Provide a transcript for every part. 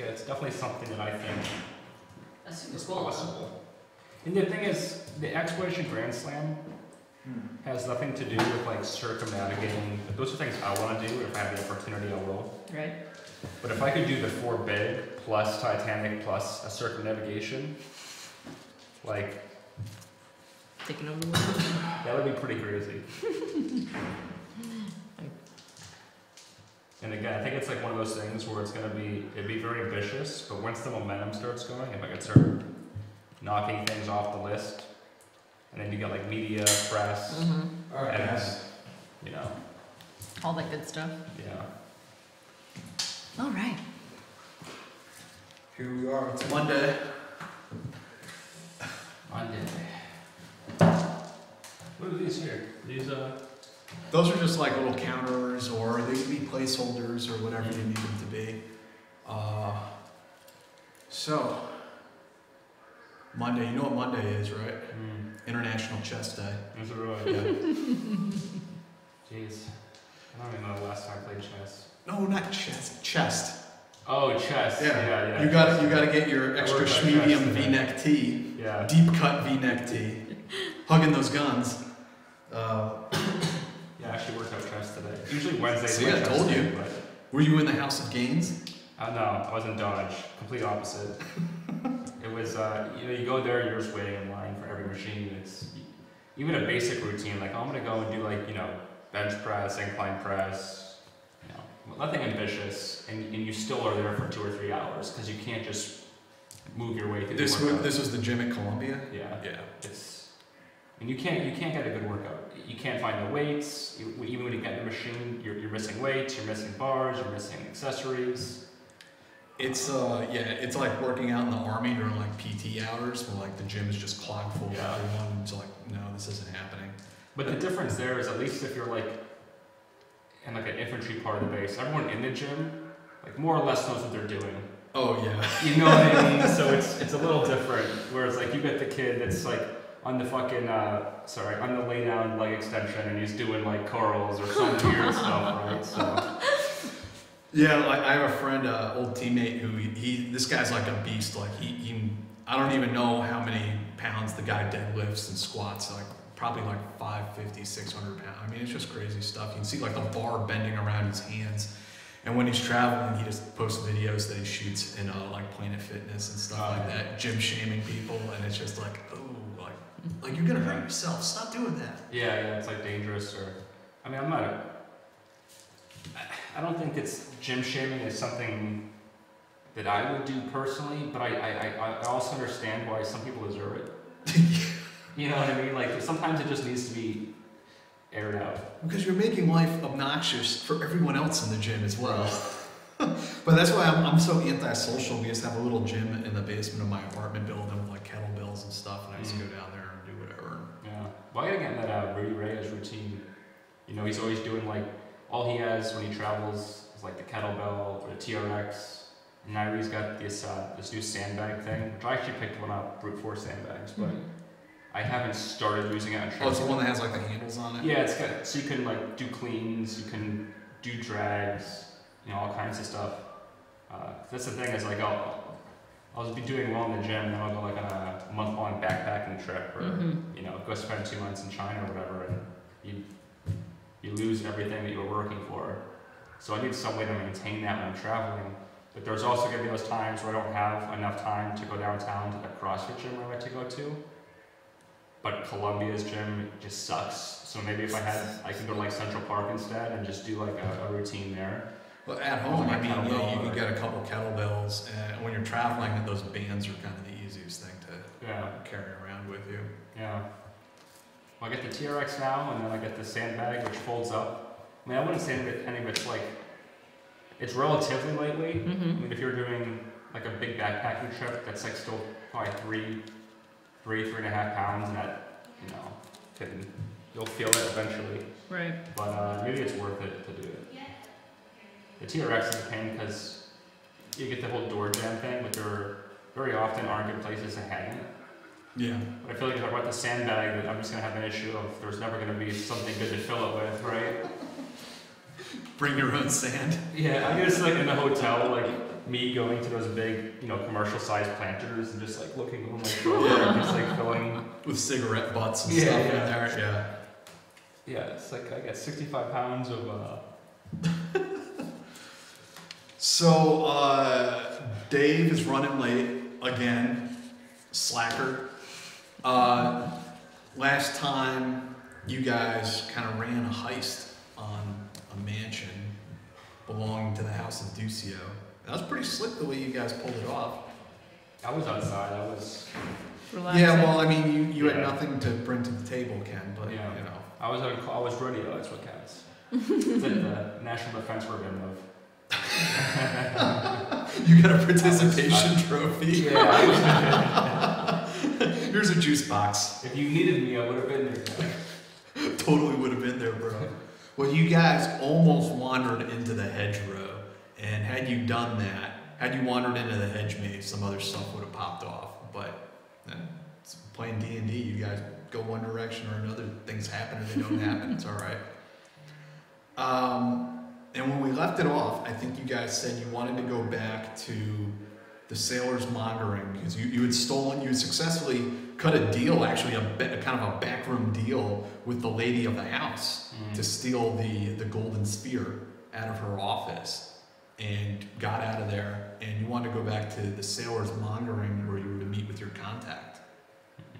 Yeah, it's definitely something that I think That's is super cool. possible. And the thing is, the Exploration Grand Slam has nothing to do with like circumnavigating. Those are things I want to do. If I have the opportunity, I will. Right. But if I could do the 4 big plus Titanic plus a circumnavigation, like Taking over the world. that would be pretty crazy. And again, I think it's like one of those things where it'd be very ambitious, but once the momentum starts going, if I could start knocking things off the list, and then you get like media, press, Mm-hmm. All right, and guys. you know, All that good stuff. yeah. All right. Here we are. It's Monday. Monday. What are these here? These Those are just like little counters, or they can be placeholders, or whatever you need them to be. So, Monday. You know what Monday is, right? International Chess Day. Is it really? Yeah. Jeez. I don't even know the last time I played chess. No, not chess. Chest. Oh, chess. Yeah. You gotta get your extra worked on medium chess today. V-neck tee, Yeah. deep cut V-neck tee, hugging those guns. Yeah, I actually worked out chess today. Usually Wednesdays. See, my I chess told day, you. But Were you in the House of Gains? no, I was in Dodge. Complete opposite. It was, you go there, you're just waiting in line for every machine. It's even a basic routine, like I'm gonna go and do like, bench press, incline press, nothing ambitious, and you still are there for 2 or 3 hours because you can't just move your way through This the workout. was the gym at Columbia? Yeah. Yeah. And you can't get a good workout. You can't find the weights. Even when you get in the machine, you're missing weights, you're missing bars, you're missing accessories. It's it's like working out in the army during like PT hours where like the gym is just clogged full of Yeah. everyone. It's like, no, this isn't happening. But the difference there is, at least if you're like in like an infantry part of the base, everyone in the gym like more or less knows what they're doing. Oh yeah. You know what I mean? So it's a little different. Whereas like you get the kid that's like on the fucking on the lay down leg extension and he's doing like curls or some weird stuff, right? So Yeah, like I have a friend, old teammate who this guy's like a beast. Like I don't even know how many pounds the guy deadlifts and squats. Like probably like 550, 600 pounds. I mean, it's just crazy stuff. You can see like the bar bending around his hands. And when he's traveling, he just posts videos that he shoots in like Planet Fitness and stuff like that, gym shaming people, and it's just like, oh, like you're gonna hurt yourself. Stop doing that. yeah, it's like dangerous. Or I mean, I don't think it's gym shaming is something that I would do personally, but I also understand why some people deserve it. You know what I mean? Like sometimes it just needs to be aired out. Because you're making life obnoxious for everyone else in the gym as well. But that's why I'm so antisocial. We just have a little gym in the basement of my apartment building with like kettlebells and stuff, and I just go down there and do whatever. Yeah. Well, I gotta get in that Rudy Reyes routine. He's always doing like, all he has when he travels is like the kettlebell or the TRX. And now he's got this new sandbag thing, which I actually picked one up, brute force sandbags, but I haven't started using it. Oh, it's the one that has like the handles on it? Yeah, it's got, so you can like do cleans, you can do drags, all kinds of stuff. That's the thing is like I'll be doing well in the gym, and then I'll go like on a month-long backpacking trip, or go spend 2 months in China or whatever, and you lose everything that you were working for. So I need some way to maintain that when I'm traveling. But there's also going to be those times where I don't have enough time to go downtown to the CrossFit gym I like to go to. But Columbia's gym just sucks. So maybe if I could go to like Central Park instead and just do like a routine there. Well, at home, I mean, you can get a couple kettlebells, and when you're traveling, those bands are kind of the easiest thing to carry around with you. Yeah. Well, I get the TRX now, and then I get the sandbag, which folds up. I mean, I wouldn't say any of it's like, it's relatively lightweight. I mean, if you're doing like a big backpacking trip, that's like still probably 3.5 pounds, and that, you'll feel it eventually. Right. But maybe it's worth it to do it. The TRX is a pain because you get the whole door jam thing, but there very often aren't good places to hang it. Yeah. But I feel like if I brought the sandbag, that I'm just going to have an issue of there's never going to be something good to fill it with, right? Bring your own sand. Yeah, I guess like in the hotel, like me going to those big, commercial-sized planters and just like looking over my shoulder, just like filling with cigarette butts and stuff in there. Yeah. Yeah, it's like I got 65 pounds of. So Dave is running late again, slacker. Last time you guys kind of ran a heist on a mansion belonging to the house of Duccio. That was pretty slick the way you guys pulled it off. I was outside. I was. Relaxing. Yeah, well, I mean, you had nothing to bring to the table, Ken, but I was ready though. That's what counts. It's like the National Defense Program of. You got a participation trophy. Yeah. Here's a juice box. If you needed me, I would have been there. Totally would have been there, bro. Well, you guys almost wandered into the hedgerow, and had you done that, had you wandered into the hedge maze, some other stuff would have popped off. But it's playing D&D, you guys go one direction or another. Things happen or they don't happen. It's all right. And when we left it off, I think you guys said you wanted to go back to the sailor's mongering because you had successfully cut a deal, actually kind of a backroom deal with the lady of the house to steal the golden spear out of her office, and got out of there. And you wanted to go back to the sailor's mongering where you were to meet with your contact.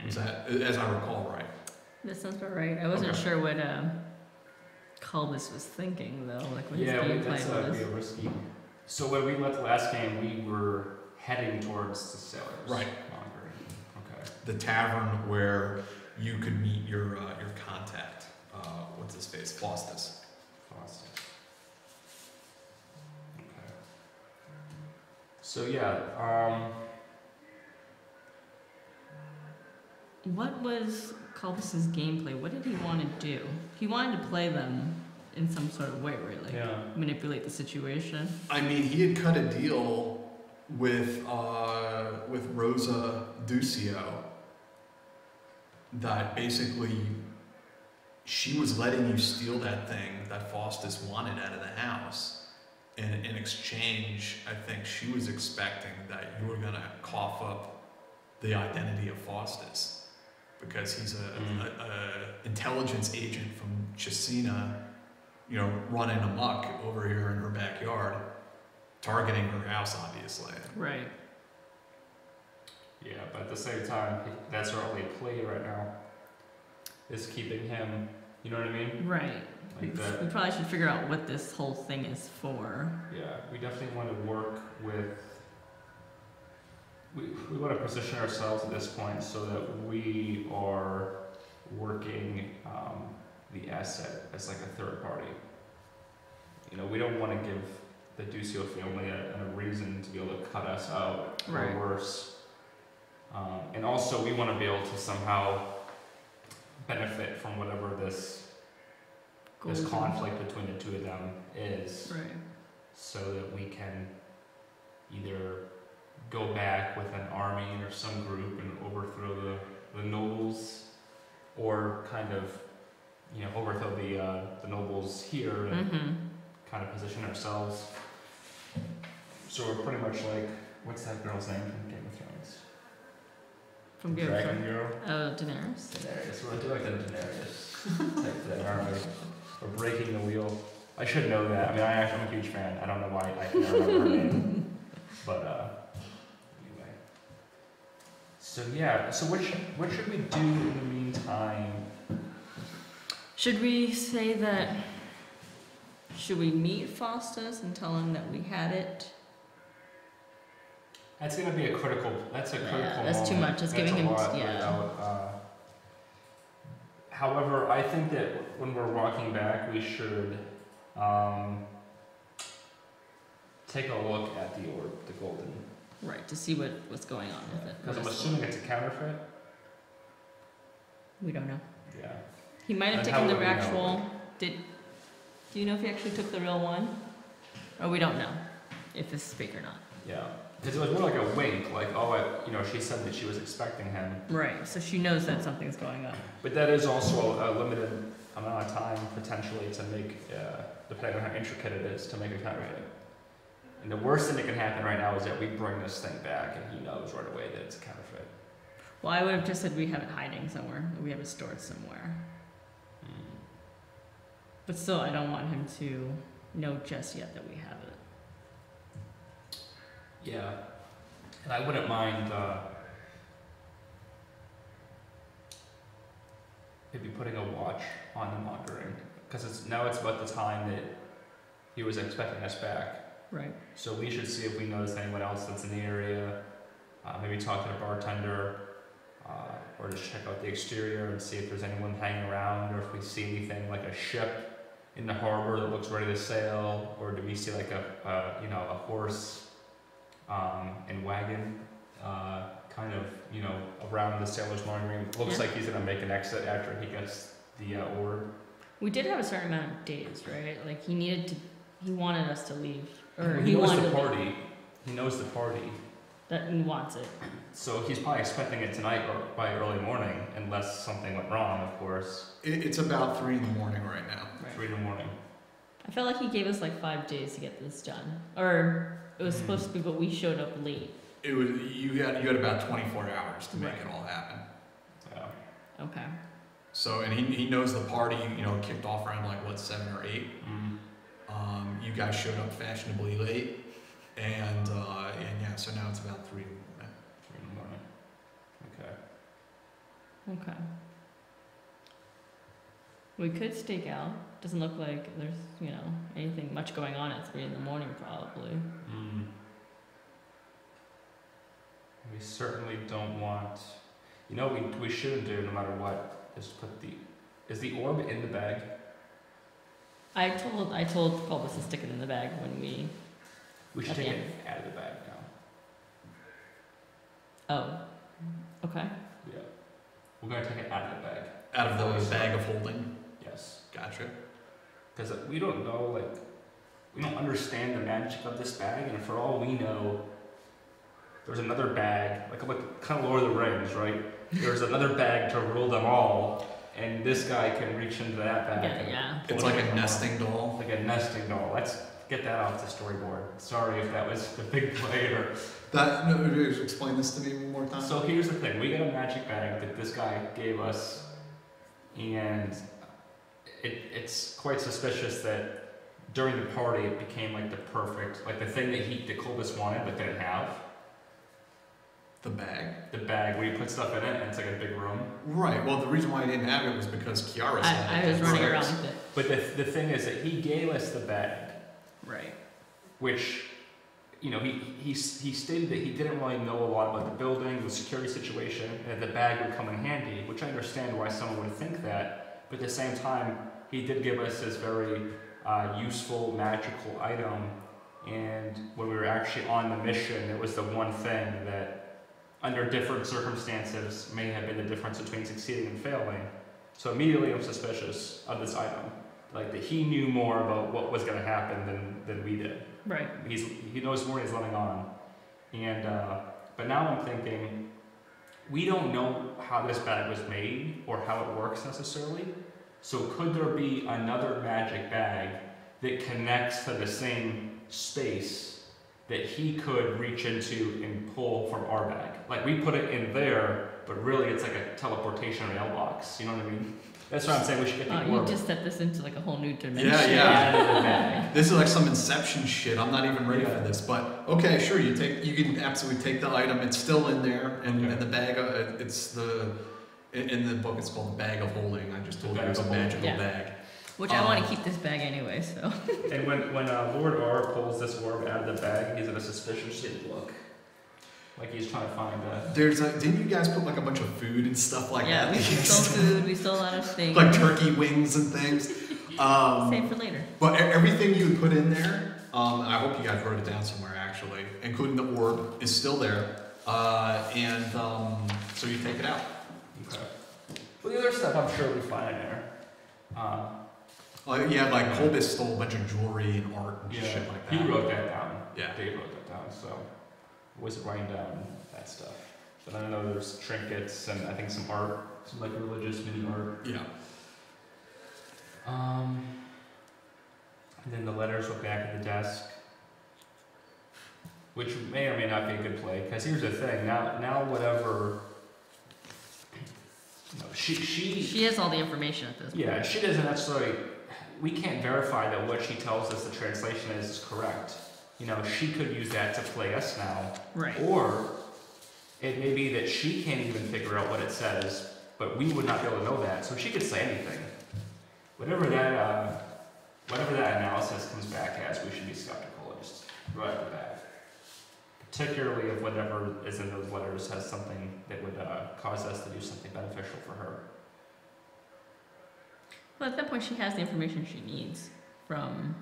Was that, as I recall, right? That sounds about right. I wasn't sure what Calbus was thinking though, like what his game plan was. Real risky. So when we left the last game, we were heading towards the sailors. Right. Okay. The tavern where you could meet your contact. What's his face? Faustus. Okay. So yeah. What was Calbus's gameplay? What did he want to do? He wanted to play them in some sort of way, right? Like manipulate the situation. I mean, he had cut a deal with Rosa Duccio that basically she was letting you steal that thing that Faustus wanted out of the house, and in exchange, I think she was expecting that you were gonna cough up the identity of Faustus. Because he's a intelligence agent from Chesina, running amok over here in her backyard, targeting her house, obviously. Right. Yeah, but at the same time, that's our only play right now. Is keeping him. You know what I mean? Right. Like that. We probably should figure out what this whole thing is for. Yeah, we definitely want to work with. We want to position ourselves at this point so that we are working the asset as like a third party. We don't want to give the Duccio family a reason to be able to cut us out or worse. And also we want to be able to somehow benefit from whatever this conflict between the two of them is. Right. So that we can either go back with an army or some group and overthrow the nobles, or kind of, overthrow the nobles here and kind of position ourselves. So we're pretty much like, what's that girl's name from Game of Thrones? From Game of Dragon Girl? Oh, Daenerys. Daenerys. We're doing like the Daenerys type thing, aren't we? We're breaking the wheel. I should know that. I mean, I'm a huge fan. I don't know why I can't remember her name. But, so yeah, so what should we do in the meantime? Should we say that? Should we meet Faustus and tell him that we had it? That's gonna be a critical. That's a critical. That's moment. too much. It's giving him. However, I think that when we're walking back, we should take a look at the orb, the golden. Right, to see what's going on with it. Because I'm assuming it's a counterfeit. We don't know. Yeah. He might have taken the actual. Do you know if he actually took the real one? Or we don't know if this is fake or not. Yeah. Because it was more like a wink, like, she said that she was expecting him. Right, so she knows that something's going on. But that is also a limited amount of time, potentially, to make, depending on how intricate it is, to make a counterfeit. And the worst thing that can happen right now is that we bring this thing back and he knows right away that it's a counterfeit. Well, I would have just said we have it hiding somewhere. We have it stored somewhere. But still, I don't want him to know just yet that we have it. Yeah. And I wouldn't mind maybe putting a watch on the monitoring. Because now it's about the time that he was expecting us back. Right. So we should see if we notice anyone else that's in the area. Maybe talk to the bartender. Or just check out the exterior and see if there's anyone hanging around, or if we see anything like a ship in the harbor that looks ready to sail, or do we see like a horse and wagon kind of around the sailor's morning room. Looks like he's gonna make an exit after he gets the order. We did have a certain amount of days, right? Like he wanted us to leave, or Well, he knows wanted the to party. leave. He knows the party. That he wants it. So he's probably expecting it tonight or by early morning, unless something went wrong, of course. It's about 3 in the morning right now. Right. 3 in the morning. I felt like he gave us like 5 days to get this done, or it was supposed to be, but we showed up late. It was you had about 24 hours to make it all happen. Yeah. Okay. So and he knows the party kicked off around like 7 or 8. You guys showed up fashionably late. And yeah, so now it's about 3 in the morning. 3 in the morning. Okay. Okay. We could stake out. Doesn't look like there's, anything much going on at 3 in the morning, probably. We certainly don't want. We shouldn't do no matter what. Is put is the orb in the bag? I told Colbus to stick it in the bag when we. We should At the take it end. out of the bag now. Oh. Okay. Yeah. We're gonna take it out of the bag. Out of the bag of holding. Yes. Gotcha. Because we don't know, we don't understand the magic of this bag, and for all we know, there's another bag, like kind of Lord of the Rings, right? There's another bag to rule them all, and this guy can reach into that bag. Yeah. It's like a nesting doll. Like a nesting doll. Let's get that off the storyboard. Sorry if that was the big player. Explain this to me one more time. So here's the thing. We got a magic bag that this guy gave us, and it's quite suspicious that during the party it became like the perfect, like the thing that Colbus wanted but didn't have. The bag? The bag where you put stuff in it and it's like a big room. Right. Well, the reation why I didn't have it was because Kiara said I was running around with it. But the thing is that he gave us the bag. Right. Which, he stated that he didn't really know a lot about the building, the security situation, and the bag would come in handy, which I understand why someone would think that. But at the same time, he did give us this very useful, magical item. And when we were actually on the mission, it was the one thing that, under different circumstances, may have been the difference between succeeding and failing. So immediately I'm suspicious of this item. Like that he knew more about what was going to happen than we did. Right. He knows more he's letting on. And but now I'm thinking, we don't know how this bag was made or how it works necessarily. So could there be another magic bag that connects to the same space that he could reach into and pull from our bag? Like we put it in there, but really it's like a teleportation mailbox. You know what I mean? That's what I'm saying. We should get the You orb. just set this into like a whole new dimension. Yeah. Out of the bag. This is like some Inception shit. I'm not even ready for this, but okay, sure. You can absolutely take the item. It's still in there, and the bag. In the book. It's called the bag of holding. I just told you it was a magical bag. Which I want to keep this bag anyway. So. And when Lord R pulls this orb out of the bag, he's in a suspicious look, like he's trying to find a. Didn't you guys put like a bunch of food and stuff like that? Yeah, we stole food. We stole a lot of things. Like turkey wings and things. Save for later. But everything you would put in there, I hope you guys wrote it down somewhere actually, including the orb, is still there. So you take it out. Okay. Well, the other stuff I'm sure we find in there. Like Colbus stole a bunch of jewelry and art and shit like that. He wrote that down. Yeah. Dave wrote that down, so I was writing down that stuff. But I know there's trinkets and I think some art, some like religious mini art. Yeah. And then the letters were back at the desk. which may or may not be a good play. Because here's the thing: now whatever. She has all the information at this point. Yeah, she doesn't necessarily. We can't verify that what she tells us the translation is correct. She could use that to play us now. Right. Or it may be that she can't even figure out what it says, but we would not be able to know that. So she could say anything. Whatever that analysis comes back as, we should be skeptical just right off the bat. Particularly if whatever is in those letters has something that would cause us to do something beneficial for her. Well, at that point, she has the information she needs from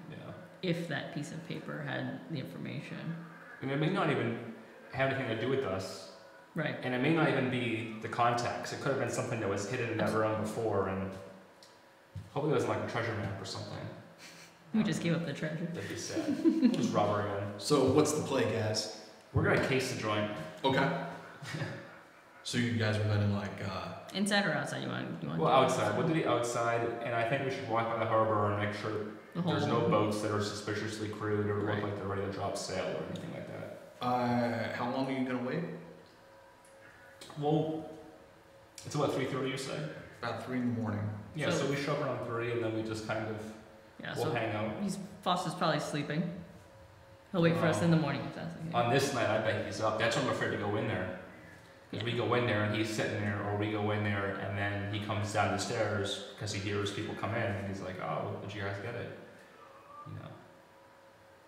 if that piece of paper had the information. And it may not even have anything to do with us. Right. And it may not even be the contacts. It could have been something that was hidden in that room before, and hopefully it wasn't like a treasure map or something. We just gave up the treasure. That'd be sad. We'll just rob her again. So what's the play, guys? We're gonna case the joint. Okay. So you guys are gonna inside or outside? You want? Well, outside. We'll do the outside, and I think we should walk by the harbor and make sure there's no boats that are suspiciously crewed or look like they're ready to drop sail or anything like that. How long are you gonna wait? Well, it's about 3:30, you say? About 3 in the morning. Yeah. So we show up around 3, and then we just kind of we'll hang out. Foster's probably sleeping. He'll wait for us in the morning if that's the case. On this night, I bet he's up. That's why I'm afraid to go in there. Because we go in there and he's sitting there, or we go in there and then he comes down the stairs because he hears people come in and he's like, "Oh, did you guys get it?"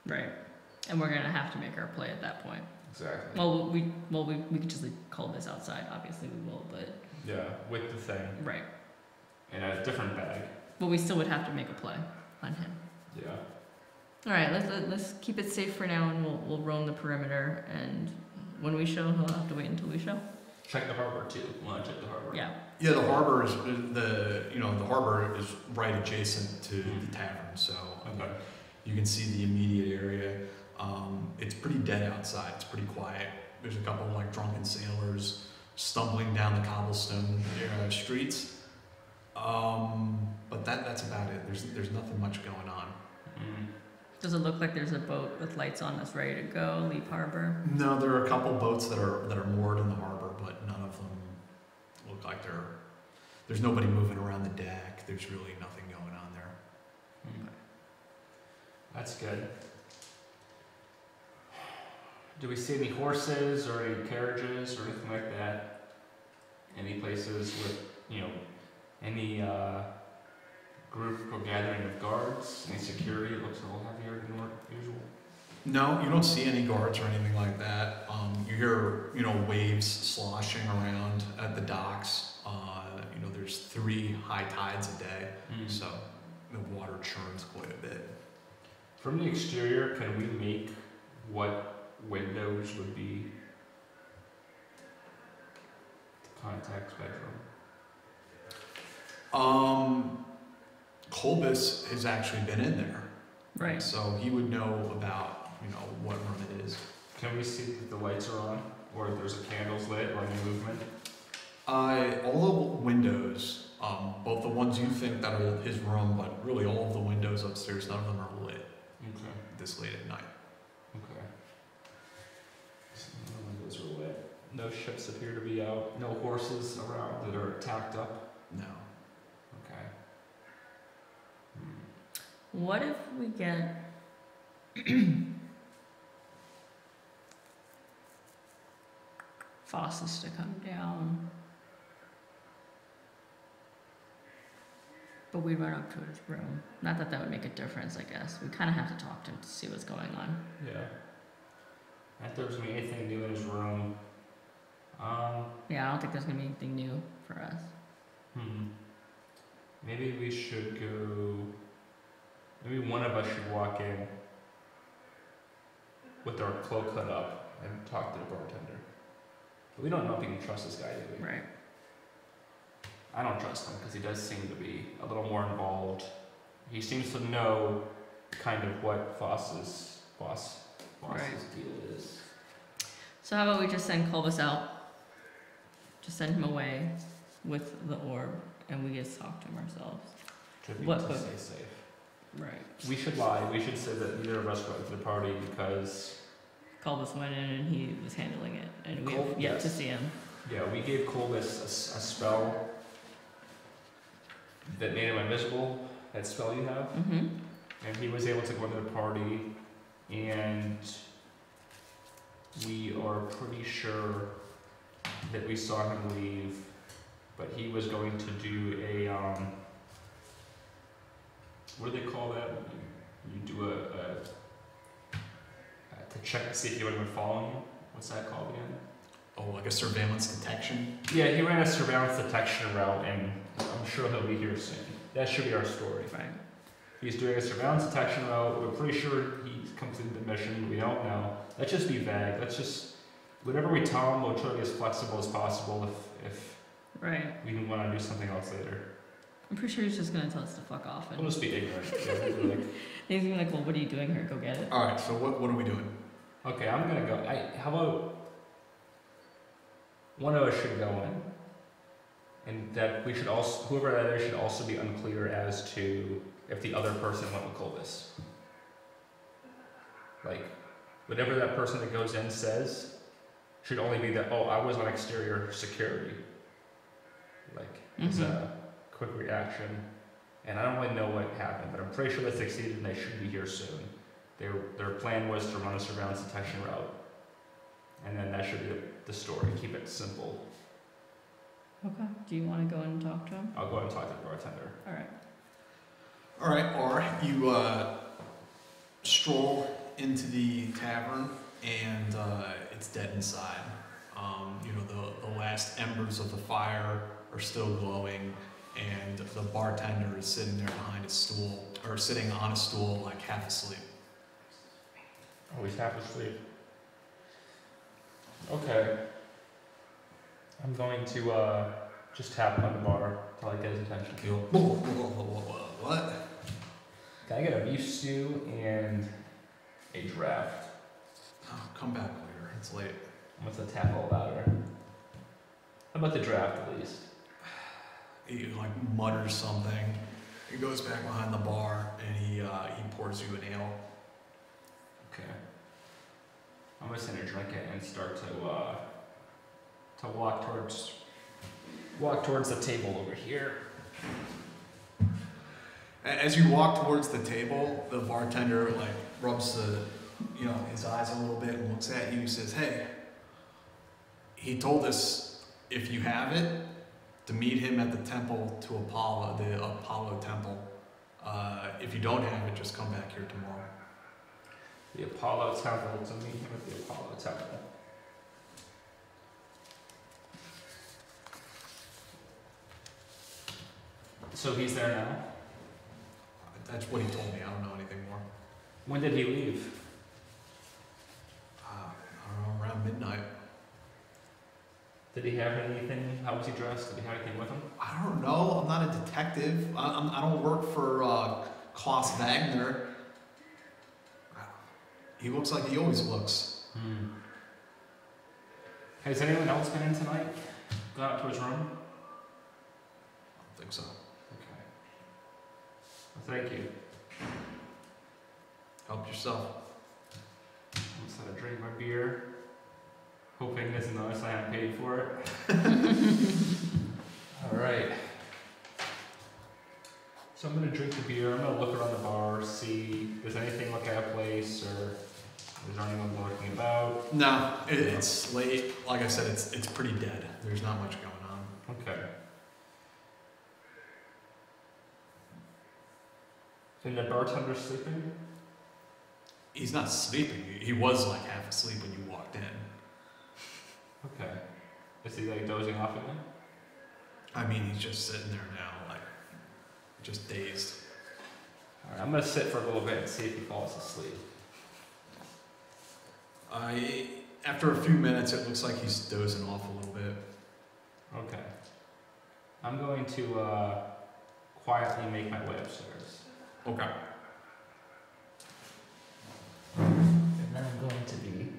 Right. And we're gonna have to make our play at that point. Exactly. Well, we could just call this outside. Obviously, we will, but yeah, with the thing. Right. In a different bag. But we still would have to make a play on him. Yeah. All right, let's keep it safe for now, and we'll roam the perimeter. And when we show, he'll have to wait until we show. Check the harbor too. We want to check the harbor. Yeah. Yeah, the harbor is the harbor is right adjacent to the tavern, so you can see the immediate area. It's pretty dead outside. It's pretty quiet. There's a couple of drunken sailors stumbling down the cobblestone streets. But that's about it. There's nothing much going on. Mm. Does it look like there's a boat with lights on that's ready to go, leave harbor? No, there are a couple boats that are moored in the harbor, but none of them look like there's nobody moving around the deck. There's really nothing going on there. Mm. That's good. Do we see any horses or any carriages or anything like that? Any places with, any group or gathering of guards? Any security? It looks a little heavier than usual. No, you don't see any guards or anything like that. You hear, waves sloshing around at the docks. There's 3 high tides a day, so the water churns quite a bit. From the exterior, can we make what windows would be the contact's bedroom? Colbus has actually been in there. Right. So he would know about, what room it is. Can we see that the lights are on, or if there's a candles lit, or any movement? All the windows, both the ones you think that are his room, but really all of the windows upstairs, none of them are lit. Okay. This late at night. Okay. So none of the windows are lit. No ships appear to be out. No horses around that are tacked up. No. Okay. What if we get Fossus to come down, but we run up to his room? Not that that would make a difference, I guess. We kind of have to talk to him to see what's going on. Yeah. If there's gonna be anything new in his room. Yeah, I don't think there's gonna be anything new for us. Maybe we should go. Maybe one of us should walk in with our cloak hood up and talk to the bartender. But we don't know if we can trust this guy, do we? Right. I don't trust him because he does seem to be a little more involved. He seems to know kind of what Foss's deal is. So how about we just send Colbus out? Just send him away with the orb, and we just talk to him ourselves. To stay safe. Right. We should lie. We should say that neither of us go to the party because Colbus went in and he was handling it, and we have yet to see him. Yeah, we gave Colbus a spell that made him invisible. That spell you have, and he was able to go into the party, and we are pretty sure that we saw him leave, but he was going to do a what do they call that? You do to check to see if anyone would follow you. What's that called again? Oh, like a surveillance detection? Yeah, he ran a surveillance detection route, and I'm sure he'll be here soon. That should be our story. Right. He's doing a surveillance detection route. We're pretty sure he's completed the mission. We don't know. Let's just be vague. Let's just, whatever we tell him, we'll try to be as flexible as possible if Right. we want to do something else later. I'm pretty sure he's just gonna tell us to fuck off. And We'll just be ignorant. Yeah, we'll be like, he's gonna be like, well, what are you doing here? Go get it. All right, so what are we doing? okay, I'm gonna go. How about one of us should go in, and that we should also, whoever that is, should also be unclear as to if the other person went with Colbus. Like, whatever that person that goes in says should only be that, oh, I was on exterior security. Like, as a quick reaction. And I don't really know what happened, but I'm pretty sure they succeeded and they should be here soon. Their plan was to run a surveillance detection route. And then that should be the story. Keep it simple. Okay. Do you want to go and talk to him? I'll go and talk to the bartender. All right. All right, or you stroll into the tavern and it's dead inside. You know, the last embers of the fire are still glowing, and the bartender is sitting there behind his stool, or sitting on a stool, like half asleep. Oh, he's half asleep. Okay. I'm going to just tap him on the bar till I get his attention. What? Can I get a beef stew and a draft? Oh, come back later. It's late. What's the tap all louder? How about the draft at least? He like mutters something. He goes back behind the bar and he pours you an ale. Okay. I'm just gonna drink it and start to walk towards the table over here. As you walk towards the table, the bartender like rubs his eyes a little bit and looks at you and says, "Hey, he told us if you have it, to meet him at the temple to Apollo, the Apollo temple. If you don't have it, just come back here tomorrow." The Apollo temple, to meet him at the Apollo temple. So he's there now? That's what he told me. I don't know anything more. When did he leave? I don't know, around midnight. Did he have anything? How was he dressed? Did he have anything with him? I don't know. I'm not a detective. I don't work for Klaus Wagner. He looks like he always looks. Has anyone else been in tonight? Gone up to his room? I don't think so. Okay. Well, thank you. Help yourself. I'm just gonna drink my beer, hoping he doesn't notice I haven't paid for it. Alright. So I'm gonna drink the beer, I'm gonna look around the bar, see if there's anything look out of place, or is there anyone lurking about? No, it's late. Like I said, it's pretty dead. There's not much going on. Okay. And the bartender sleeping? He's not sleeping. He was like half asleep when you walked in. Okay. Is he like dozing off again? I mean, he's just sitting there now, like, just dazed. Alright, I'm gonna sit for a little bit and see if he falls asleep. After a few minutes, it looks like he's dozing off a little bit. Okay. I'm going to quietly make my way upstairs. Okay. And then I'm going to be,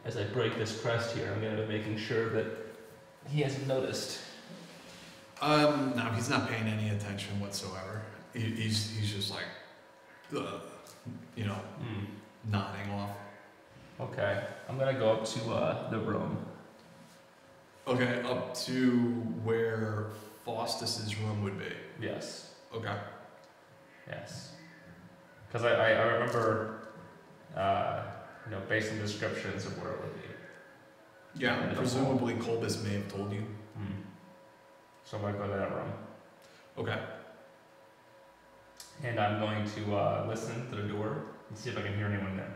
as I break this crust here, I'm going to be making sure that he hasn't noticed. No, he's not paying any attention whatsoever. He's just like, nodding off. Okay, I'm gonna go up to the room. Okay, up to where Faustus's room would be. Yes. Okay. Yes. Because I remember, based on descriptions of where it would be. Yeah, presumably Colbus may have told you. So I'm gonna go to that room. Okay. And I'm going to listen to the door and see if I can hear anyone there.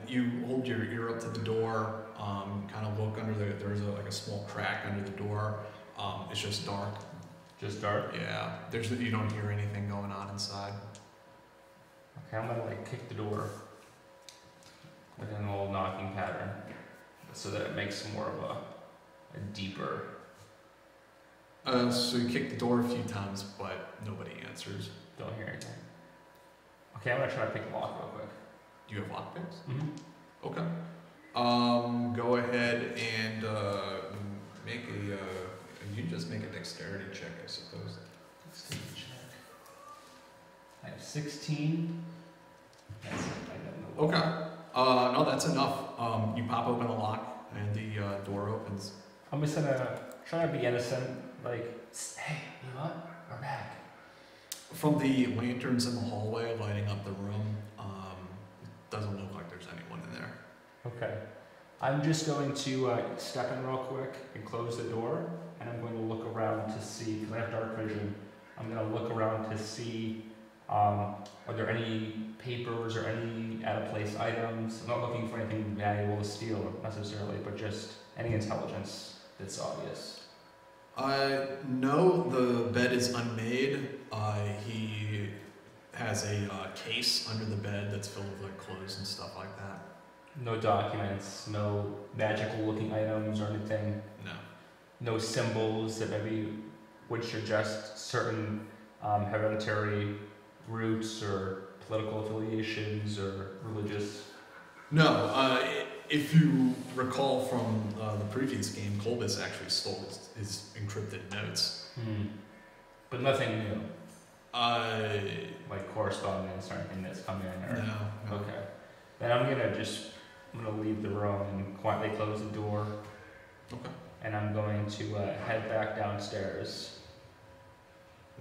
You hold your ear up to the door, kind of look under there's a small crack under the door. It's just dark. Just dark? Yeah, you don't hear anything going on inside. Okay, I'm gonna kick the door with an old knocking pattern so that it makes more of a deeper. So you kick the door a few times, but nobody answers. Don't hear anything. Okay, I'm gonna try to pick the lock real quick. Do you have lockpicks? Mm-hmm. Okay. Go ahead and make you just make a dexterity check, I suppose. Dexterity check. I have 16. That's it. I don't know. Okay. No, that's enough. You pop open a lock and the door opens. I'm just gonna try to be innocent. Hey, you know what? We're back. From the lanterns in the hallway lighting up the room, it doesn't look like there's anyone in there. Okay. I'm just going to step in real quick and close the door, and I'm going to look around to see, because I have dark vision, I'm going to look around to see are there any papers or any out-of-place items. I'm not looking for anything valuable to steal necessarily, but just any intelligence that's obvious. No, the bed is unmade. He has a case under the bed that's filled with clothes and stuff like that. No documents, no magical looking items or anything. No. No symbols that maybe would suggest certain hereditary roots or political affiliations or religious. No. If you recall from the previous game, Colbus actually stole his encrypted notes. But nothing new. Like correspondence or anything that's come in. Or, no. Okay. Then I'm gonna leave the room and quietly close the door. Okay. And I'm going to head back downstairs.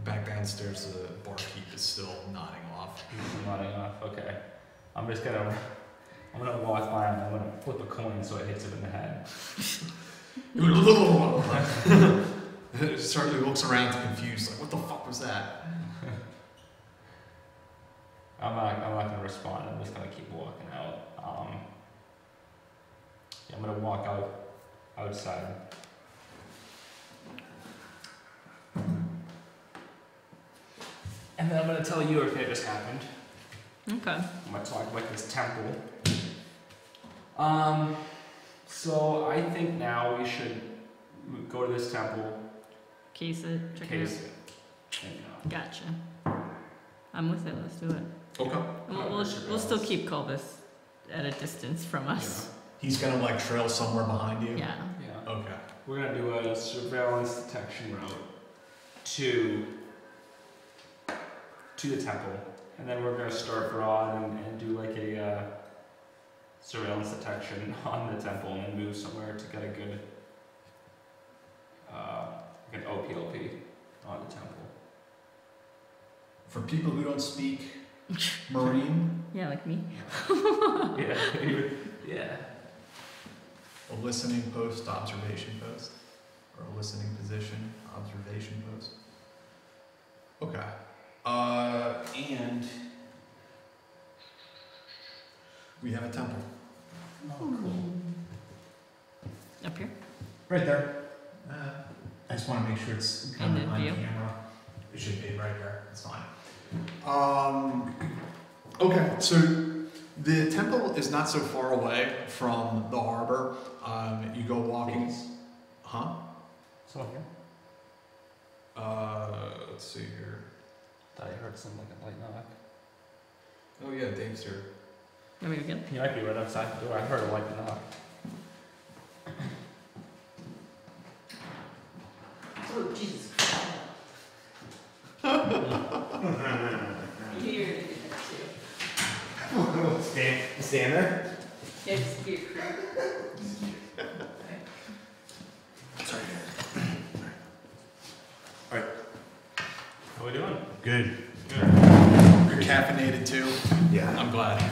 Back downstairs, the barkeep is still nodding off. He's nodding off. Okay. I'm gonna walk by him. I'm gonna flip a coin so it hits him in the head. Certainly looks around confused, like, what the fuck was that? I'm not gonna respond. I'm just gonna keep walking out. I'm gonna walk outside. And then I'm gonna tell you everything that just happened. Okay. I'm gonna talk about this temple. So I think now we should go to this temple. Case it. Check it Case out. it. Gotcha. I'm with it. Let's do it. Okay. And we'll still keep Colbus at a distance from us. He's gonna trail somewhere behind you? Yeah. Yeah. Okay. We're gonna do a surveillance detection route to the temple, and then we're gonna start broad and do a surveillance detection on the temple, and then move somewhere to get a good an OPLP on the temple. For people who don't speak Marine, Yeah, like me. Yeah. a listening post, observation post, or a listening position, observation post. Okay. And we have a temple. Oh, cool. Up here? Right there. I just want to make sure it's kind In of the on view? camera. It should be right there. It's fine. Okay, so the temple is not so far away from the harbor. You go walking. Huh? Someone here? Let's see here. Thought I heard something like a light knock. Oh yeah, Dave's here. You want me to get? He might be right outside the door. I heard a light knock. Oh, Jesus. Here. Stand there? Yeah, just be a creep. Sorry. How we doing? Good. You're caffeinated too? Yeah. I'm glad.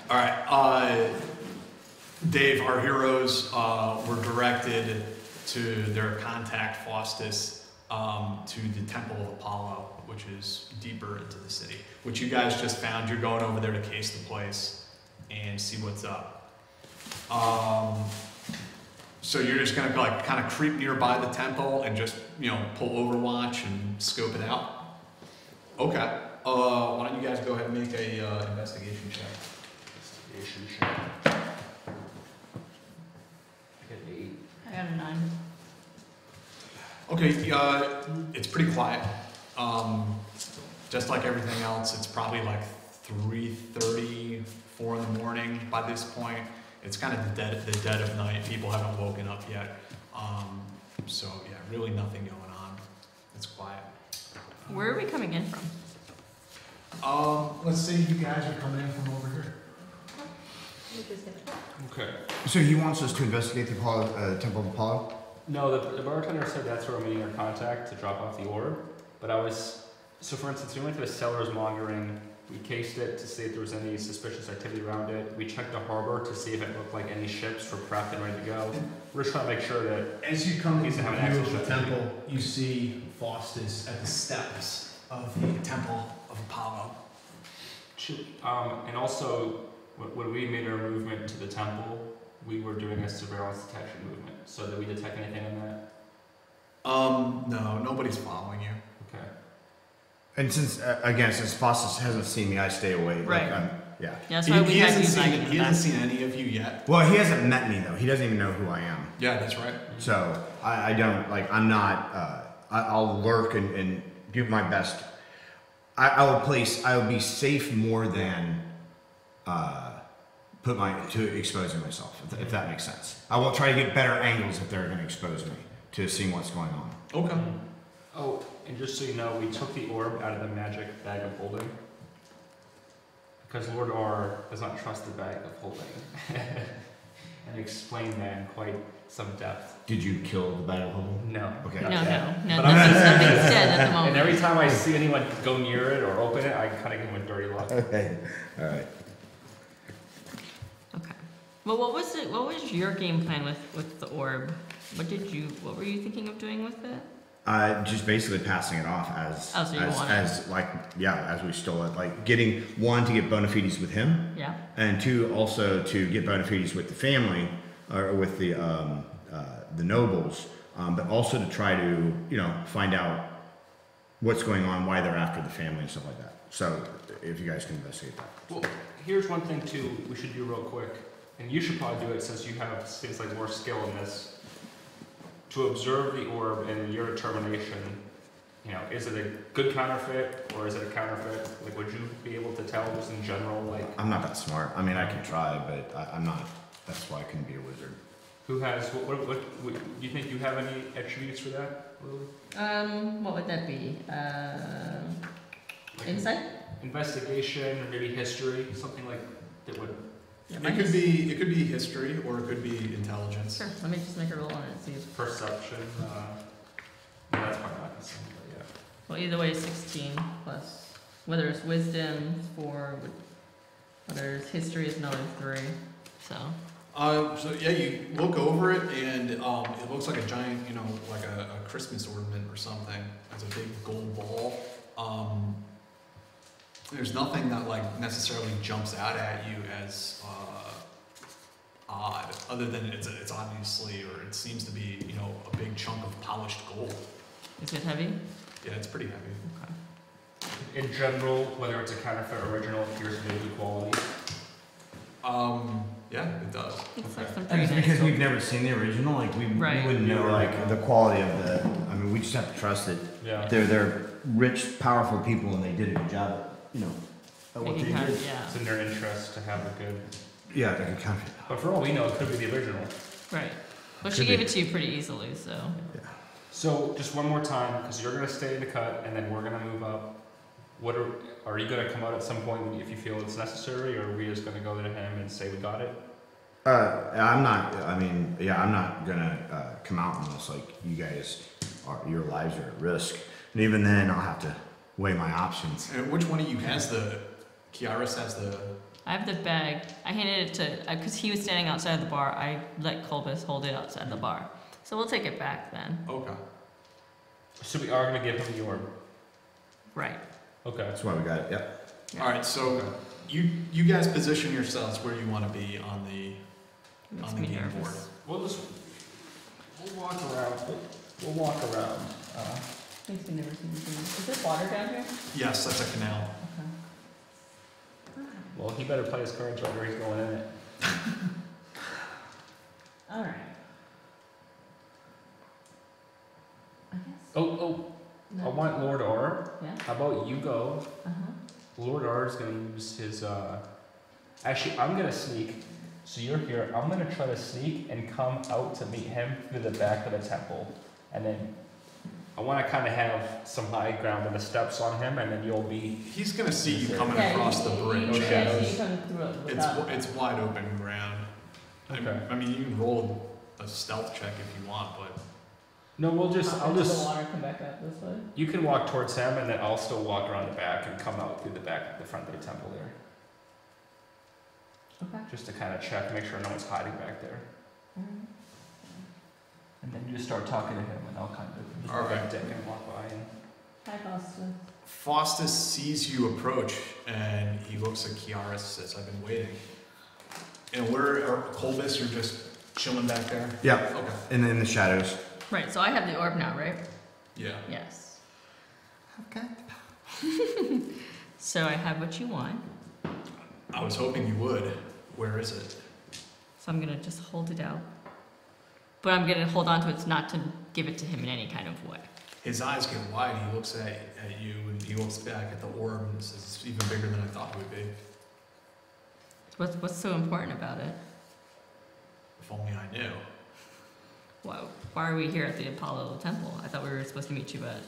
All right. Dave, our heroes were directed to their contact Faustus to the Temple of Apollo, which is deeper into the city, which you guys just found. You're going over there to case the place and see what's up. So you're just gonna like kind of creep nearby the temple and just pull Overwatch and scope it out. Okay. Why don't you guys go ahead and make a investigation check? Investigation check. I got 8. I got a 9. Okay. It's pretty quiet. Just like everything else, it's probably like 3:30, 4 in the morning by this point. It's kind of the dead of night. People haven't woken up yet. So yeah, really nothing going on. It's quiet. Where are we coming in from? Let's say you guys are coming in from over here. Okay. So he wants us to investigate the Apollo, Temple of Apollo? No, the bartender said that's where we're meeting our contact to drop off the orb. But so for instance, we went to the seller's mongering. We cased it to see if there was any suspicious activity around it. We checked the harbor to see if it looked like any ships were prepped and ready to go. We're just trying to make sure that As you come He's into having view access of the to it. temple, you see Faustus at the steps of the Temple of Apollo. and also, when we made our movement to the temple, we were doing a surveillance detection movement. So did we detect anything in that? No, nobody's following you. Okay. And since Faustus hasn't seen me, I stay away. Right. Yeah. Yeah, that's why we had you lagging in the He back. hasn't seen any of you yet. Well, he hasn't met me though. He doesn't even know who I am. Yeah, that's right. So I don't like. I'm not. I'll lurk and do my best. I will be safe more than exposing myself. If that makes sense. I will try to get better angles if they're going to expose me to seeing what's going on. Okay. Oh, and just so you know, we took the orb out of the magic bag of holding. Because Lord R does not trust the bag of holding. And explained that in quite some depth. Did you kill the bag of holding? No. Okay. not No, yet. no, But nothing's dead at the moment. And every time I see anyone go near it or open it, I kind of give them a dirty look. Okay. All right. Okay. Well, what was your game plan with the orb? What were you thinking of doing with it? Just basically passing it off as Oh, so you want it. as we stole it, like getting one to get bona fides with him, Yeah. and two also to get bona fides with the family or with the nobles, but also to try to find out what's going on, why they're after the family and stuff like that. So if you guys can investigate that. Well, here's one thing too we should do real quick, and you should probably do it since you have things like more skill in this. To observe the orb and your determination, is it a good counterfeit or is it a counterfeit? Like, would you be able to tell just in general, like? I'm not that smart. I mean, I can try, but I'm not. That's why I couldn't be a wizard. Who has, what do you think you have any attributes for that, Lily? What would that be? Like Insight? Investigation, or maybe history, something like that would. Yeah, It could be history or it could be intelligence. Sure. Let me just make a roll on it and see if. Perception, that's probably not the same, but yeah. Well, either way, 16 plus. Whether it's wisdom, 4. Whether it's history is another 3. So. So yeah, you look over it and it looks like a giant, like a Christmas ornament or something. It's a big gold ball. There's nothing that like necessarily jumps out at you as odd, other than it's obviously, or it seems to be, a big chunk of polished gold. Is it heavy? Yeah, it's pretty heavy. Okay. In general, whether it's a counterfeit or original, it appears to be of good quality. Yeah, it does. It's like some And pretty it's nice. because we've never seen the original. Like we Right. wouldn't know like the quality of the. I mean, we just have to trust it. Yeah. They're rich, powerful people, and they did a good job at at what Making they did. yeah. It's in their interest to have a good. Yeah, like a counterfeit. But for all we know, it could be the original. Right. Well, she Could gave be. it to you pretty easily, so. Yeah. So just one more time, because you're gonna stay in the cut, and then we're gonna move up. are you gonna come out at some point if you feel it's necessary, or are we just gonna go to him and say we got it? I'm not. I mean, yeah, I'm not gonna come out unless like you guys your lives are at risk, and even then, I'll have to weigh my options. And which one of you has the? Kiaris has the. I have the bag. I handed it to because he was standing outside the bar. I let Colbus hold it outside the bar. So we'll take it back then. Okay. So we are gonna give him the orb. Right. Okay. That's why we got it. Yep. Yeah. All right. So you guys position yourselves where you want to be on the Makes on the me game nervous. board. We'll walk around. We'll walk around. Makes me nervous. Is there water down here? Yes, that's a canal. Okay. Well, he better play his cards right, or he's going in it. All right. I guess. Oh, I No. want Lord R. Yeah. How about you go? Uh huh. Lord R is gonna use his. Actually, I'm gonna sneak. So you're here. I'm gonna try to sneak and come out to meet him through the back of the temple, and then I want to kind of have some high ground on the steps on him, and then you'll be. He's gonna see you coming Yeah, across the bridge. you Yeah, you come through it without. It's wide open ground. Okay. I mean, you can roll a stealth check if you want, but No, I'll Does just. the water come back up this way? You can walk towards him, and then I'll still walk around the back and come out through the back, the front of the temple there, Okay. just to kind of check, make sure no one's hiding back there. And then you just start talking to him, and I'll kind of All right. dick and walk by. And Hi, Costa. Faustus sees you approach, and he looks at Kiara and says, "I've been waiting." And where, Colbus, you're just chilling back there? Yep. Okay. And in the shadows. Right. So I have the orb now, right? Yeah. Yes. Okay. So I have what you want. I was hoping you would. Where is it? So I'm gonna just hold it out. But I'm gonna hold on to it not to give it to him in any kind of way. His eyes get wide. He looks at you, and he looks back at the orb and says, "It's even bigger than I thought it would be. What's so important about it? If only I knew." Why are we here at the Apollo Temple? I thought we were supposed to meet you at.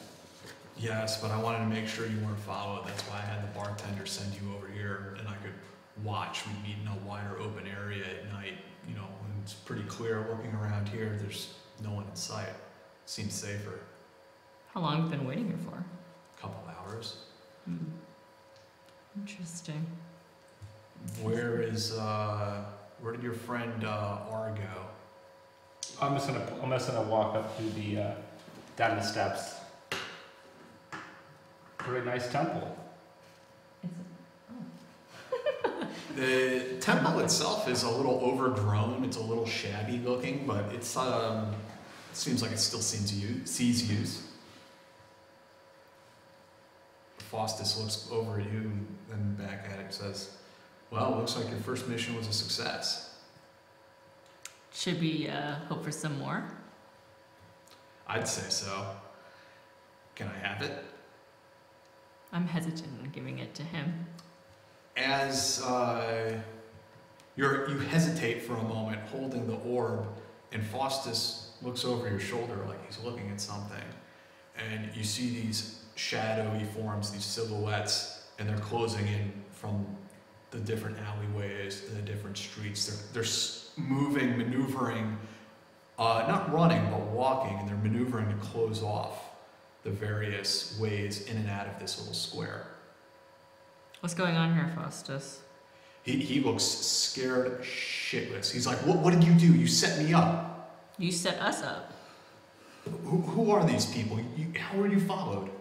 Yes, but I wanted to make sure you weren't followed. That's why I had the bartender send you over here, and I could watch. We meet in a wider open area at night. You know, and it's pretty clear looking around here. There's no one in sight. Seems safer. How long have you been waiting here for? Couple hours. Interesting. Where did your friend R go? I'm just gonna walk up to the down the steps. Pretty nice temple. The temple itself is a little overgrown. It's a little shabby looking, but it seems like it still sees use. Faustus looks over at you and back at it and says, "Well, it looks like your first mission was a success." Should we hope for some more? I'd say so. Can I have it? I'm hesitant in giving it to him. As you hesitate for a moment, holding the orb, and Faustus looks over your shoulder like he's looking at something, and you see these shadowy forms, these silhouettes, and they're closing in from the different alleyways, the different streets. They're moving, maneuvering, not running, but walking, and they're maneuvering to close off the various ways in and out of this little square. What's going on here, Faustus? He looks scared shitless. He's like, what did you do? You set me up. You set us up. Who are these people? How were you followed?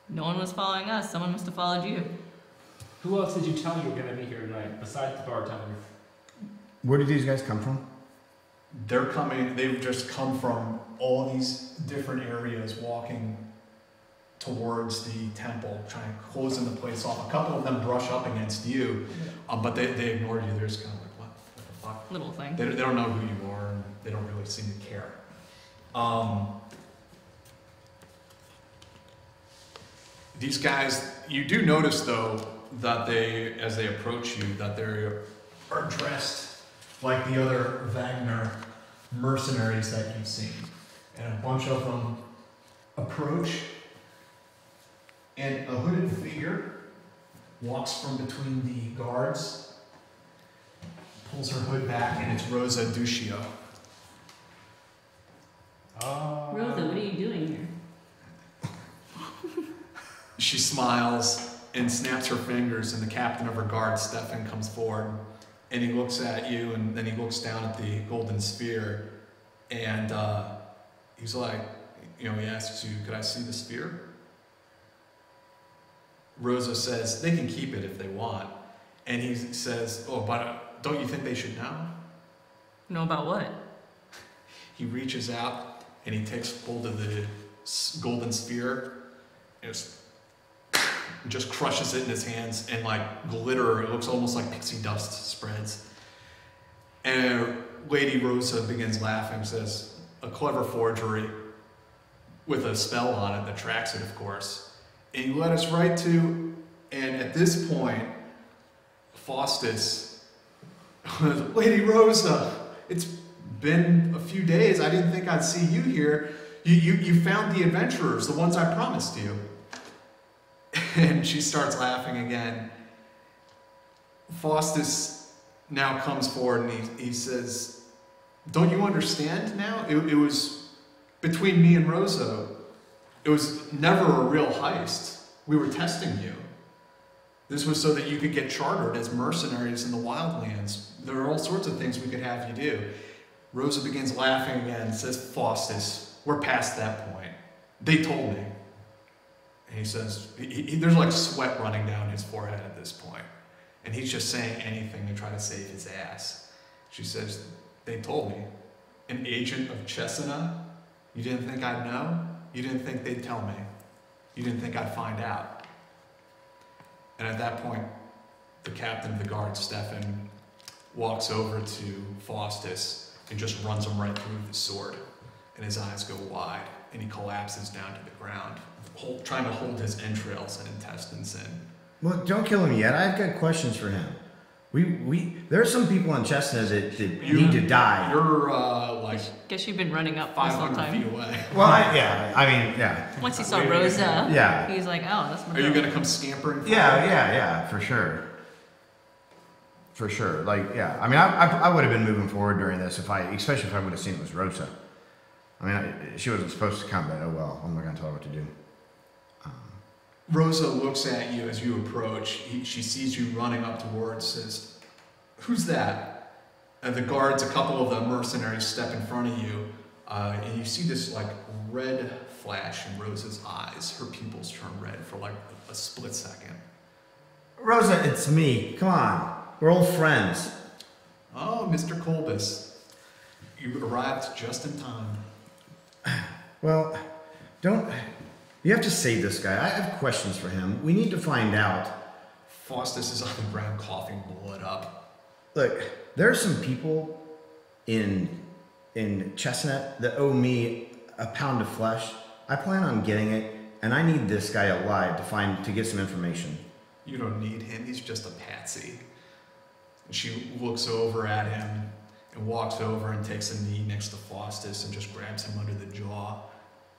No one was following us. Someone must have followed you. Who else did you tell you were gonna be here tonight besides the bartender? Where did these guys come from? They've just come from all these different areas, walking towards the temple, trying to closing the place off. A couple of them brush up against you, but they ignored you. They're just kind of like, what the fuck? Little thing. They don't know who you are, and they don't really seem to care. These guys, you do notice though that as they approach you, that they are dressed like the other Wagner mercenaries that you've seen. And a bunch of them approach, and a hooded figure walks from between the guards, pulls her hood back, And it's Rosa Duccio. Rosa, what are you doing here? She smiles and snaps her fingers, and the captain of her guard, Stefan, comes forward, and he looks at you, and then he looks down at the golden sphere, and he's like, he asks you, could I see the sphere? Rosa says, they can keep it if they want. And he says, oh, but don't you think they should know? Know about what? He reaches out and he takes hold of the golden sphere and just crushes it in his hands, and like glitter, it looks almost like pixie dust spreads. And Lady Rosa begins laughing and says, a clever forgery with a spell on it that tracks it, of course. And you led us right to, and at this point, Faustus, Lady Rosa, it's been a few days. I didn't think I'd see you here. You found the adventurers, the ones I promised you. And she starts laughing again. Faustus now comes forward and he says, don't you understand now? It was between me and Rosa. It was never a real heist. We were testing you. This was so that you could get chartered as mercenaries in the wildlands. There are all sorts of things we could have you do. Rosa begins laughing again and says, Faustus, we're past that point. They told me. And he says, there's like sweat running down his forehead at this point. And he's just saying anything to try to save his ass. She says, they told me. An agent of Chesina? You didn't think I'd know? You didn't think they'd tell me? You didn't think I'd find out? And at that point, the captain of the guard, Stefan, walks over to Faustus and just runs him right through the sword. And his eyes go wide, and he collapses down to the ground, trying to hold his entrails and intestines in. Well, don't kill him yet. I've got questions for him. There are some people in Chestnut that need to die. You're Guess you've been running up this whole 500 time. feet away. Well, yeah. Once he saw Rosa, Yeah. he was like, "Oh, that's my." Are you gonna come scampering? Yeah, for sure. For sure. Like, yeah. I mean, I would have been moving forward during this especially if I would have seen it was Rosa. I mean, she wasn't supposed to come, but oh well. I'm not gonna tell her what to do. Rosa looks at you as you approach. She sees you running up towards, says, who's that? And the guards, a couple of the mercenaries, step in front of you, and you see this like red flash in Rosa's eyes. Her pupils turn red for like a split second. Rosa, it's me. Come on. We're old friends. Oh, Mr. Colbus. You arrived just in time. Well, you have to save this guy. I have questions for him. We need to find out. Faustus is on the ground coughing blood up. Look, there are some people in Chestnut that owe me a pound of flesh. I plan on getting it, and I need this guy alive to get some information. You don't need him. He's just a patsy. And she looks over at him and walks over and takes a knee next to Faustus and just grabs him under the jaw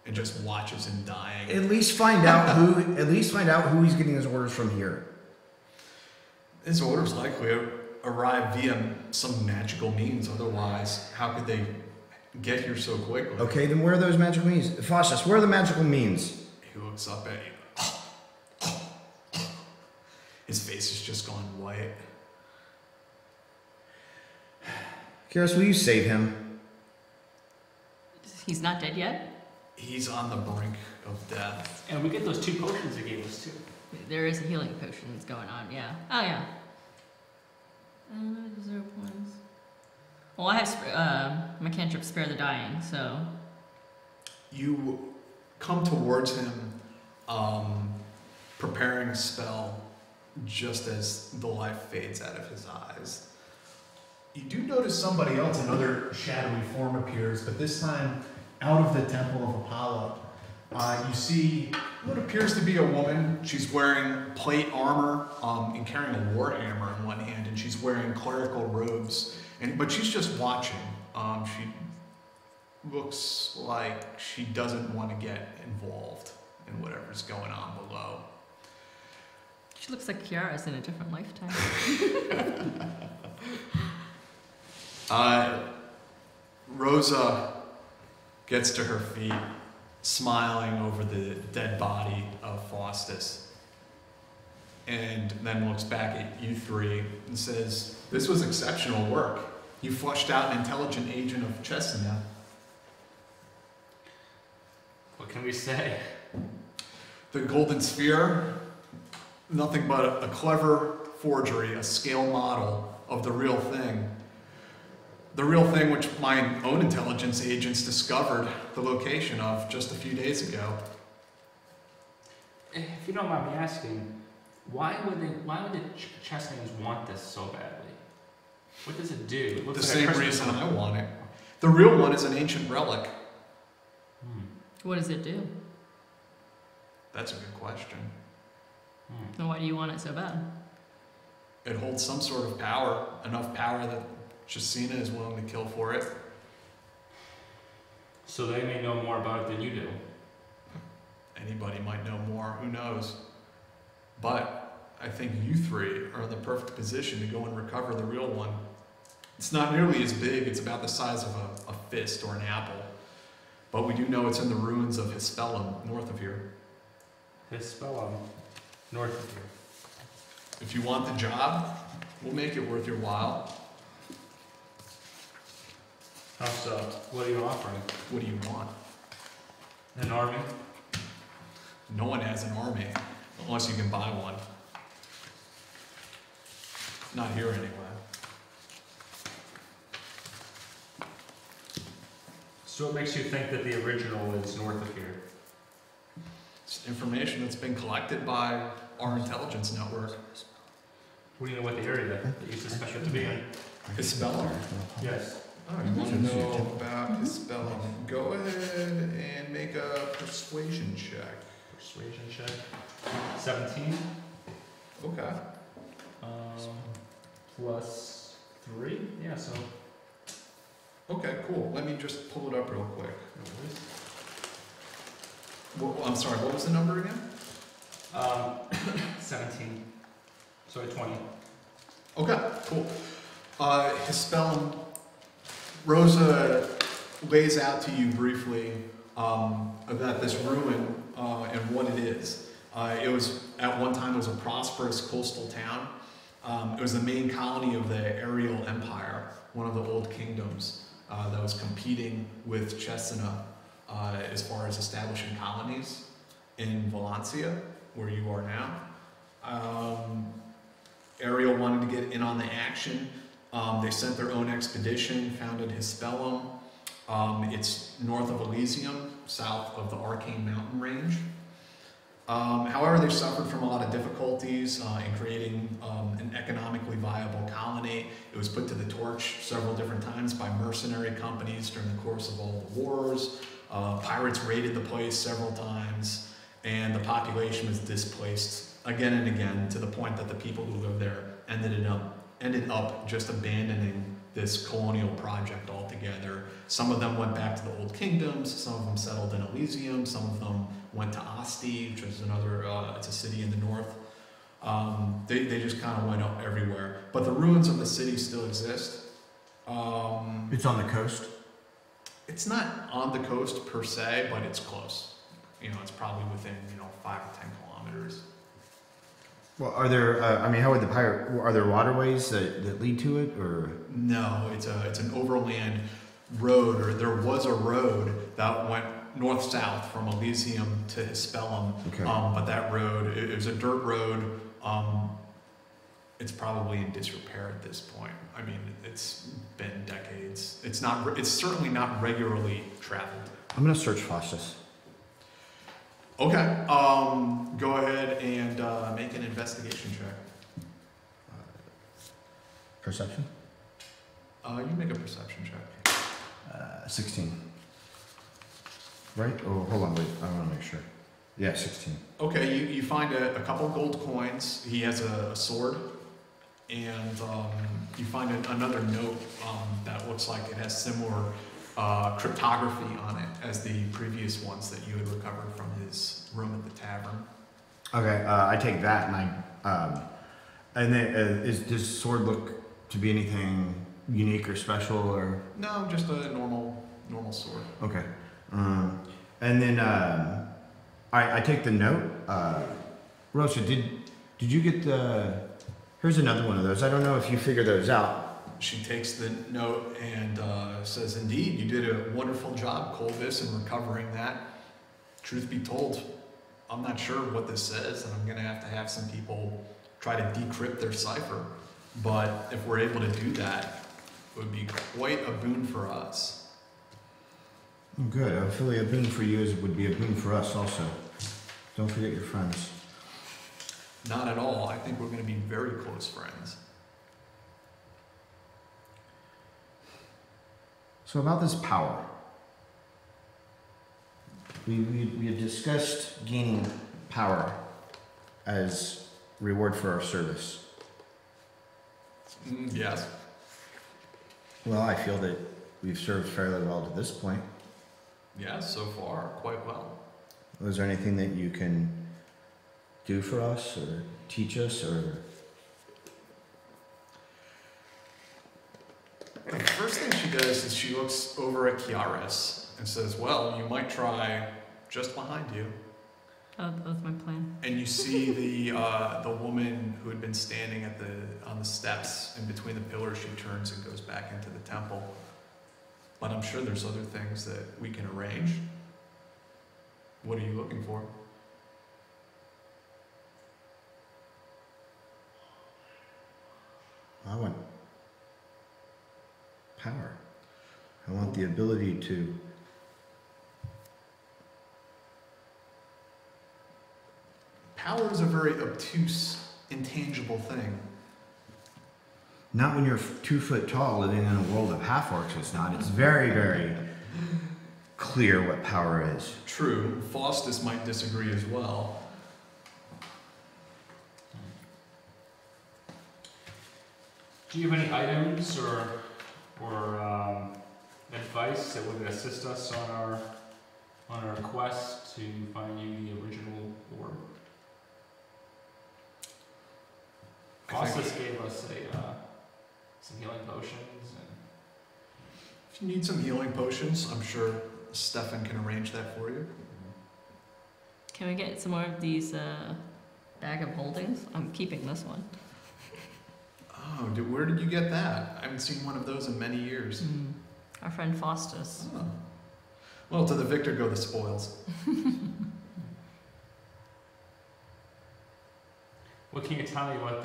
and just watches him dying. At least find out who he's getting his orders from here. His orders likely arrive via some magical means. Otherwise, how could they get here so quickly? Okay, then where are those magical means? Faustus, where are the magical means? He looks up at you. His face has just gone white. Kyrus, will you save him? He's not dead yet? He's on the brink of death. And we get those 2 potions they gave us too. There is a healing potion that's going on, yeah. Oh, yeah. 0 points. Well, I have my cantrip Spare the Dying, so... You come towards him, preparing a spell just as the life fades out of his eyes. You do notice somebody else, another shadowy form appears, but this time out of the Temple of Apollo. You see what appears to be a woman. She's wearing plate armor and carrying a war hammer in one hand, and she's wearing clerical robes. But she's just watching. She looks like she doesn't want to get involved in whatever's going on below. She looks like Kiara's in a different lifetime. Rosa gets to her feet, smiling over the dead body of Faustus, and then looks back at you three and says, "This was exceptional work. You flushed out an intelligent agent of Chesina." What can we say? The Golden Sphere, nothing but a clever forgery, a scale model of the real thing. The real thing which my own intelligence agents discovered the location of just a few days ago. If you don't mind me asking, why would the Chesnians want this so badly? What does it do? It looks The like same reason I want it. The real one is an ancient relic. What does it do? That's a good question. And why do you want it so bad? It holds some sort of power, enough power that Chesina is willing to kill for it. So they may know more about it than you do. Anybody might know more, who knows? But I think you three are in the perfect position to go and recover the real one. It's not nearly as big, it's about the size of a fist or an apple. But we do know it's in the ruins of Hispellum, north of here. Hispellum, north of here. If you want the job, we'll make it worth your while. How so? What are you offering? What do you want? An army? No one has an army, unless you can buy one. Not here anyway. So what makes you think that the original is north of here? It's information that's been collected by our intelligence network. What do you know what the area that you suspect it to be in? Hispellum? Yes. Oh, you want to know about Hispellum? Go ahead and make a persuasion check. Persuasion check. 17. Okay. Plus 3. Yeah, so. Okay, cool. Let me just pull it up real quick. Well, I'm sorry, what was the number again? 17. So 20. Okay, cool. Hispellum, Rosa lays out to you briefly about this ruin and what it is. It was, at one time, it was a prosperous coastal town. It was the main colony of the Ariel Empire, one of the old kingdoms that was competing with Chesina as far as establishing colonies in Valencia, where you are now. Ariel wanted to get in on the action. They sent their own expedition, founded Hispellum. It's north of Elysium, south of the Arcane Mountain Range. However, they suffered from a lot of difficulties in creating an economically viable colony. It was put to the torch several different times by mercenary companies during the course of all the wars. Pirates raided the place several times, and the population was displaced again and again to the point that the people who lived there ended up just abandoning this colonial project altogether. Some of them went back to the old kingdoms, some of them settled in Elysium, some of them went to Asti, which is another, it's a city in the north. They just kind of went up everywhere. But the ruins of the city still exist. It's on the coast? It's not on the coast per se, but it's close. You know, it's probably within, 5 or 10 kilometers. Well, are there, are there waterways that lead to it, or? No, it's an overland road, or there was a road that went north-south from Elysium to Hispellum. Okay. But that road, it was a dirt road. It's probably in disrepair at this point. I mean, it's been decades. It's certainly not regularly traveled. I'm gonna search Faustus. Okay. Go ahead and make an investigation check. Perception? You make a perception check. 16. Right? Oh, hold on, wait. I want to make sure. Yeah, 16. Okay, you find a couple gold coins. He has a sword. And you find another note that looks like it has similar cryptography on it as the previous ones that you had recovered from his room at the tavern. Okay, I take that and then does this sword look to be anything unique or special or? No, just a normal sword. Okay. And then I take the note. Rosa, did you get the? Here's another one of those. I don't know if you figure those out. She takes the note and says, "Indeed, you did a wonderful job, Colvis, in recovering that. Truth be told, I'm not sure what this says, and I'm going to have some people try to decrypt their cipher. But if we're able to do that, it would be quite a boon for us." Oh, good. Hopefully, a boon for you would be a boon for us also. Don't forget your friends. Not at all. I think we're going to be very close friends. So about this power, we had discussed gaining power as reward for our service. Yes. Well, I feel that we've served fairly well to this point. Yes, so far, quite well. Was there anything that you can do for us or teach us or? The first thing she does is she looks over at Kiaris and says, "Well, you might try just behind you." Oh, that was my plan. And you see the woman who had been standing on the steps in between the pillars. She turns and goes back into the temple. But I'm sure there's other things that we can arrange. What are you looking for? I want power. I want the ability to Power is a very obtuse, intangible thing. not when you're 2 foot tall living in a world of half orcs. It's not. It's very, very clear what power is. True, Faustus might disagree as well. Do you have any items or advice that would assist us on our quest to find you the original orb? Faustus gave us some healing potions. If you need some healing potions, I'm sure Stefan can arrange that for you. Can we get some more of these bag of holdings? I'm keeping this one. Oh, where did you get that? I haven't seen one of those in many years. Our friend Faustus. Oh. Well, to the victor go the spoils. What can you tell me about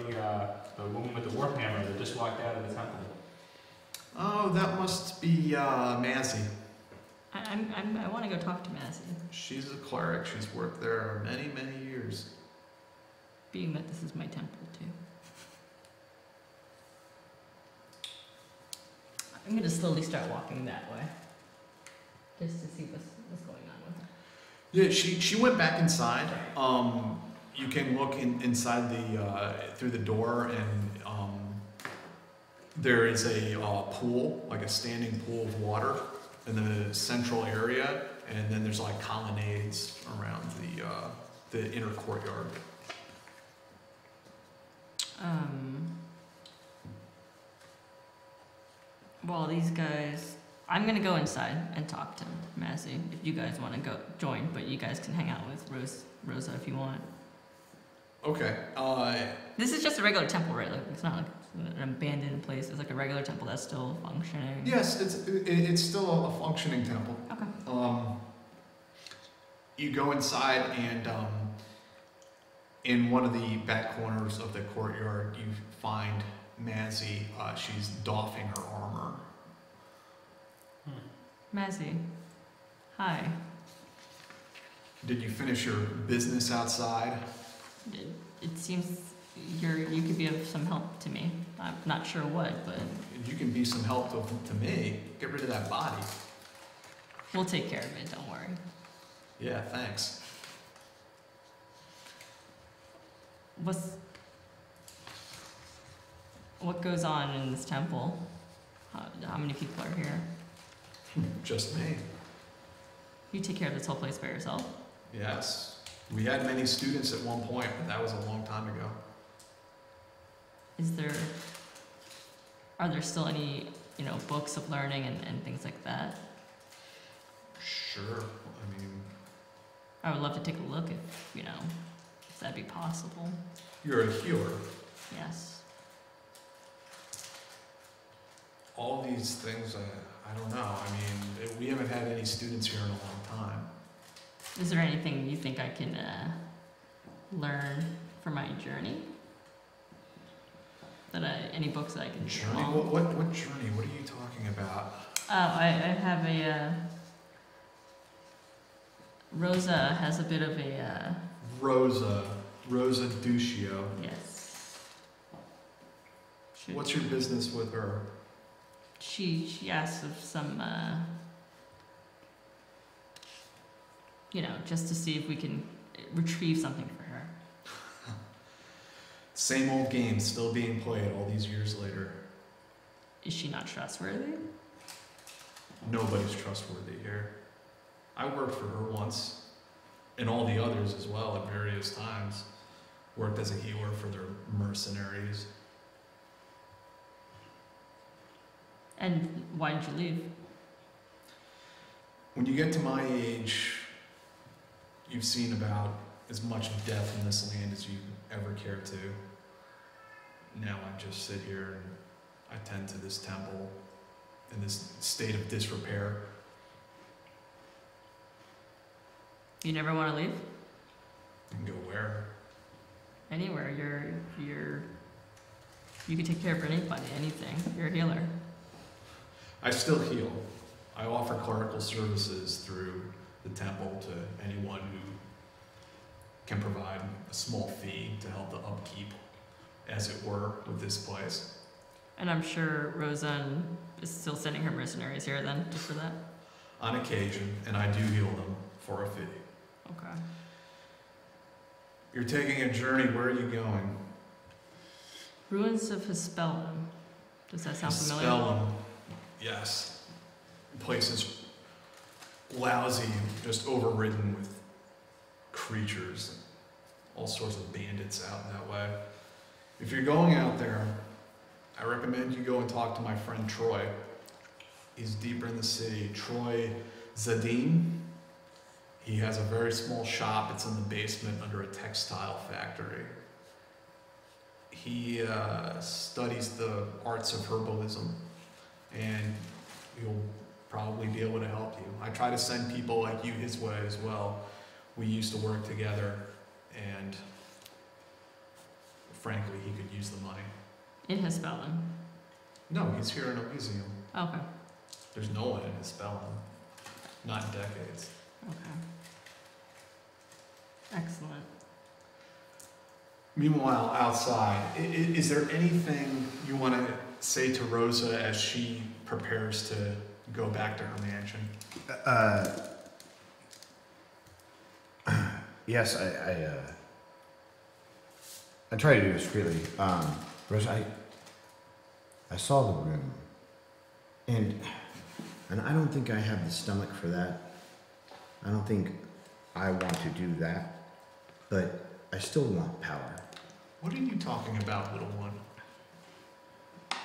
the woman with the warhammer that just walked out of the temple? Oh, that must be Mazzy. I want to go talk to Massey. She's a cleric. She's worked there many, many years. Being that this is my temple too. I'm gonna slowly start walking that way, just to see what's going on with her. Yeah, she went back inside. You can look inside through the door, and there is a pool, like a standing pool of water in the central area, and then there's like colonnades around the inner courtyard. Well, these guys, I'm gonna go inside and talk to Massey if you guys want to go join, but you guys can hang out with Rosa if you want. Okay. This is just a regular temple, right? Like it's not like an abandoned place. It's like a regular temple that's still functioning. Yes, it's still a functioning temple. Okay. You go inside, and in one of the back corners of the courtyard, you find Mazzy. She's doffing her armor. Massey, hi. Did you finish your business outside? It seems you could be of some help to me. I'm not sure what, but You can be some help to me. Get rid of that body. we'll take care of it. Don't worry. Yeah, thanks. What goes on in this temple? How many people are here? Just me. You take care of this whole place by yourself? Yes. We had many students at one point, but that was a long time ago. Are there still any, books of learning and things like that? Sure. I mean, I would love to take a look if that'd be possible. you're a healer. Yes. All these things, I don't know. I mean, we haven't had any students here in a long time. Is there anything you think I can learn for my journey? Any books that I can Journey? draw? What journey? What are you talking about? I have a Rosa has a bit of a Rosa Duccio. yes. What's your business with her? She asks of some just to see if we can retrieve something for her. Same old game, still being played all these years later. Is she not trustworthy? Nobody's trustworthy here. I worked for her once, and all the others as well at various times. Worked as a healer for their mercenaries. And why did you leave? When you get to my age, you've seen about as much death in this land as you ever care to. Now I just sit here and I tend to this temple in this state of disrepair. You never want to leave? And go where? Anywhere. You can take care of anybody, anything. You're a healer. I still heal. I offer clerical services through the temple to anyone who can provide a small fee to help the upkeep, as it were, with this place. And I'm sure Rosa is still sending her mercenaries here then, just for that? On occasion, and I do heal them for a fee. Okay. You're taking a journey. Where are you going? Ruins of Hispellum. Does that sound familiar? Hispellum. Yes. The place is lousy, just overridden with creatures, all sorts of bandits out that way. If you're going out there, I recommend you go and talk to my friend Troy. He's deeper in the city. Troy Zadim. He has a very small shop. It's in the basement under a textile factory. He studies the arts of herbalism, and he'll probably be able to help you. I try to send people like you his way as well. We used to work together, and frankly, he could use the money. In Hispellum. No, he's here in Elysium. Okay. There's no one in Hispellum. Not in decades. Okay. Excellent. Meanwhile, outside, is there anything you want to say to Rosa as she prepares to go back to her mansion? Yes, I try to do discreetly. Rosa, I saw the room, and I don't think I have the stomach for that. I don't think I want to do that, but I still want power. What are you talking about, little one?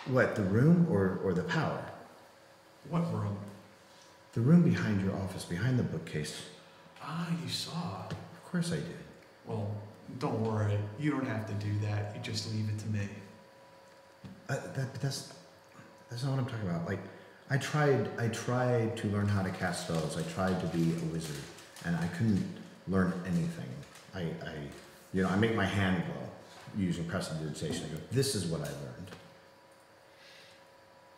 What, the room or the power? What room? The room behind your office, behind the bookcase. Ah, you saw. Of course I did. Well, don't worry. You don't have to do that. You just leave it to me. That's not what I'm talking about. Like, I tried to learn how to cast spells. I tried to be a wizard, and I couldn't learn anything. I make my hand glow using prestidigitation. I go, this is what I learned.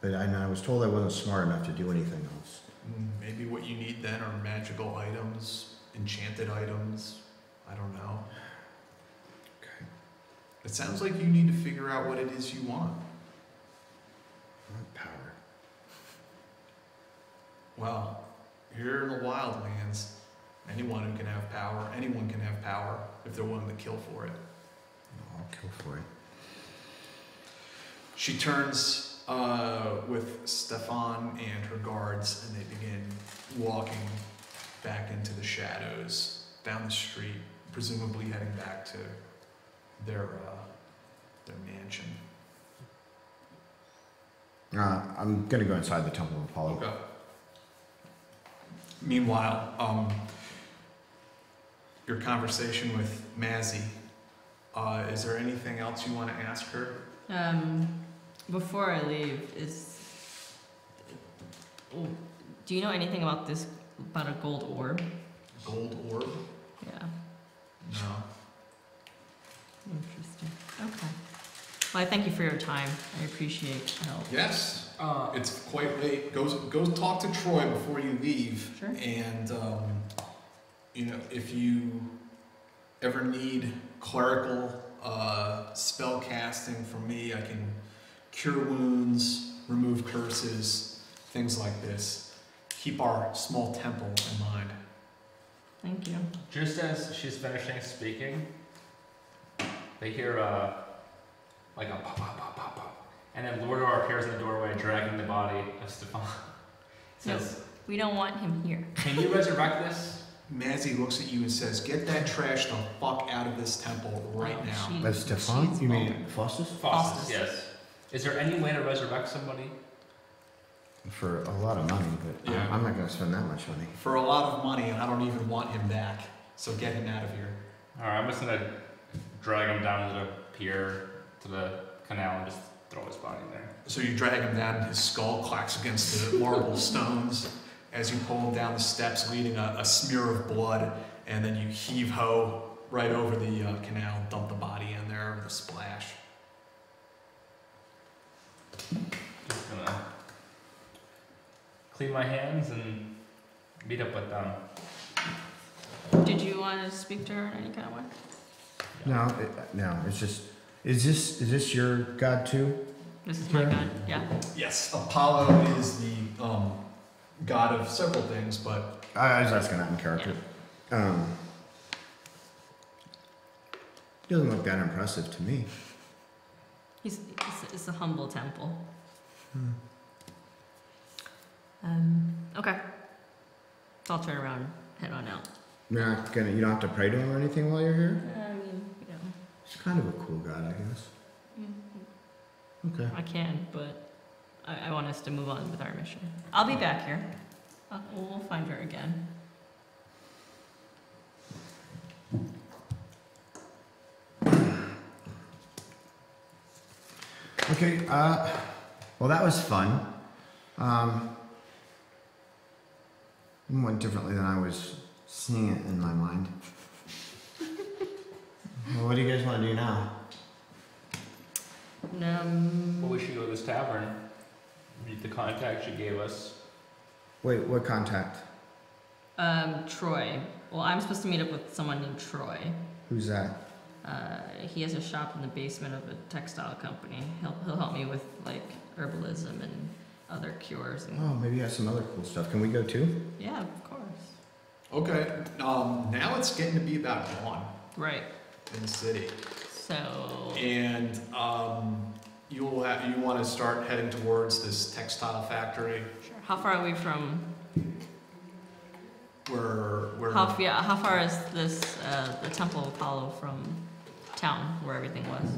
But I was told I wasn't smart enough to do anything else. Maybe what you need then are magical items, enchanted items. I don't know. Okay. It sounds like you need to figure out what it is you want. I want power. Well, here in the wildlands, anyone who can have power, anyone can have power if they're willing to kill for it. I'll kill for it. She turns with Stefan and her guards, and they begin walking back into the shadows, down the street, presumably heading back to their mansion. I'm gonna go inside the Temple of Apollo. Okay. Meanwhile, your conversation with Mazzy, is there anything else you want to ask her? Before I leave, do you know anything about a gold orb? Gold orb? Yeah. No. Interesting. Okay. Well, I thank you for your time. I appreciate the help. Yes. It's quite late. Go talk to Troy before you leave. Sure. And if you ever need clerical spell casting from me, I can cure wounds, remove curses, things like this. Keep our small temple in mind. Thank you. Just as she's finishing speaking, they hear like a pop, pop, pop, pop, pop. And then Lordor appears in the doorway, dragging the body of Stefan. Says, we don't want him here. "Can you resurrect this?" Mazzy looks at you and says, "Get that trash the fuck out of this temple right now." That's Stefan? You mean Faustus? Faustus, yes. Is there any way to resurrect somebody? For a lot of money, but Yeah. I'm not gonna spend that much money. For a lot of money, and I don't even want him back. So get him out of here. Alright, I'm just gonna drag him down to the pier, to the canal, and just throw his body in there. So you drag him down, and his skull clacks against the marble stones as you pull him down the steps, leaving a smear of blood, and then you heave-ho right over the canal, dump the body in there with a splash. Just gonna clean my hands and meet up with them. Did you want to speak to her in any kind of way? No, it's just, is this your god too? This is my god. Yeah. Yes, Apollo is the god of several things, but I was asking that in character. He doesn't look that impressive to me. It's a humble temple. Okay. So I'll turn around and head on out. You don't have to pray to him or anything while you're here? Yeah. He's kind of a cool god, I guess. Okay. I can, but I want us to move on with our mission. I'll be back here. We'll find her again. Okay, well that was fun. It went differently than I was seeing it in my mind. Well, what do you guys want to do now? Well, we should go to this tavern, meet the contact you gave us. Wait, what contact? Troy. Well, I'm supposed to meet up with someone named Troy. Who's that? He has a shop in the basement of a textile company. He'll help me with like herbalism and other cures. And Oh, maybe he has some other cool stuff. Can we go too? yeah, of course. okay. Now it's getting to be about dawn Right. in the city. So. And you want to start heading towards this textile factory Sure. How far are we from? where How far is this the Temple of Apollo from town where everything was?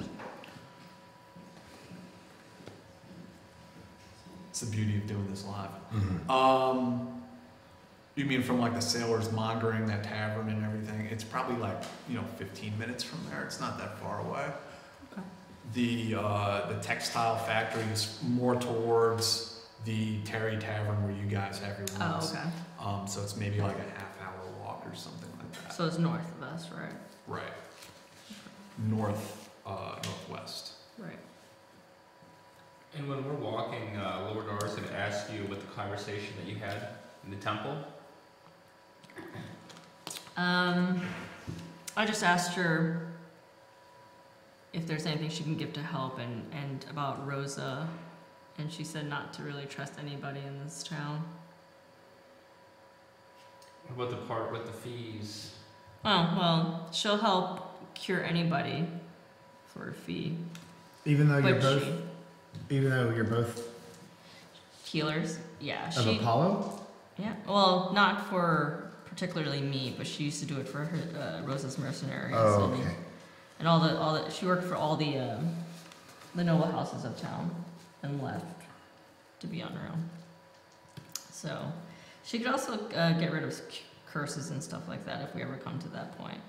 it's the beauty of doing this live. Mm-hmm. You mean from like the sailors mongering, that tavern and everything? It's probably like 15 minutes from there. It's not that far away. Okay. The textile factory is more towards the Terry Tavern where you guys have your Oh, rooms. okay. So it's maybe like a half-hour walk or something like that. So it's north of us, right? Right. Northwest. Right. And when we're walking, Lord Doris had asked you what the conversation that you had in the temple. I just asked her if there's anything she can give to help and about Rosa, and she said not to really trust anybody in this town. What about the part with the fees? Oh, well, she'll help cure anybody for a fee. Even though But you're both healers, yeah. of Apollo? Yeah, well, not for particularly me, but she used to do it for her Rosa's mercenaries. Oh, okay. And all the she worked for all the noble houses of town, and left to be on her own. So she could also get rid of curses and stuff like that if we ever come to that point.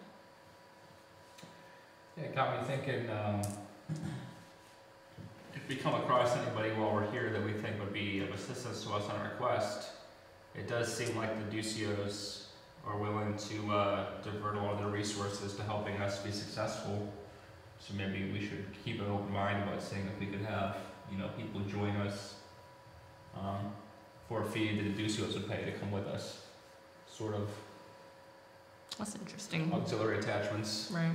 Yeah, it got me thinking, if we come across anybody while we're here that we think would be of assistance to us on our quest, it does seem like the Duccios are willing to divert a lot of their resources to helping us be successful. So maybe we should keep an open mind about seeing if we could have, people join us for a fee that the Duccios would pay to come with us. Sort of That's interesting. auxiliary attachments. Right.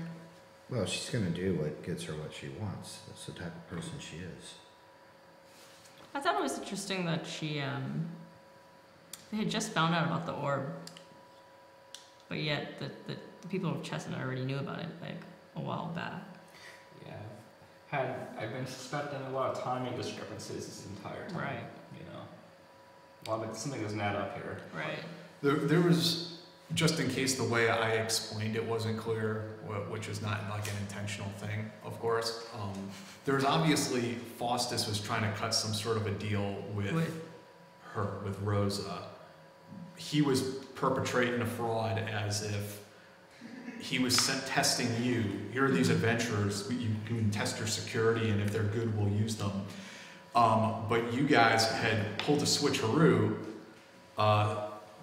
Well, she's gonna do what gets her what she wants. That's the type of person she is. I thought it was interesting that they had just found out about the orb, but yet the people of Chestnut already knew about it like a while back. Yeah. I've been suspecting a lot of timing discrepancies this entire time. Right. Well, something doesn't add up here. Right. There was, just in case the way I explained it wasn't clear, which is not like an intentional thing, of course. There was obviously, Faustus was trying to cut some sort of a deal with Rosa. He was perpetrating a fraud as if he was testing you. Here are these adventurers, you can test your security, and if they're good, we'll use them. But you guys had pulled a switcheroo.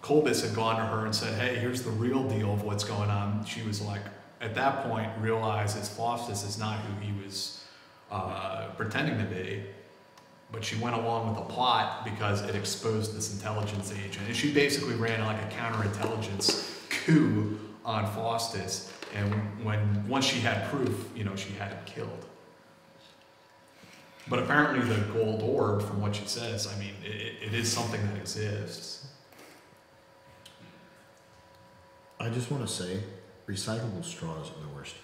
Colbus had gone to her and said, hey, here's the real deal of what's going on. She was like, at that point, realizes Faustus is not who he was pretending to be. But she went along with the plot because it exposed this intelligence agent. And she basically ran like a counterintelligence coup on Faustus. And once she had proof, she had him killed. But apparently the gold orb, from what she says, I mean, it is something that exists. I just want to say, recyclable straws are the worst.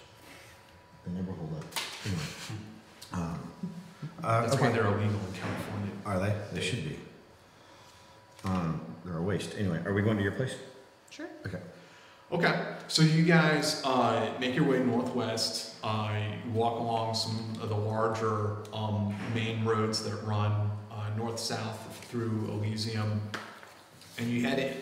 They never hold up. Anyway. That's okay. why they're illegal in California. Are they? They should be. They're a waste. Anyway, are we going to your place? Sure. Okay. Okay, so you guys make your way northwest. You walk along some of the larger main roads that run north-south through Elysium, and you head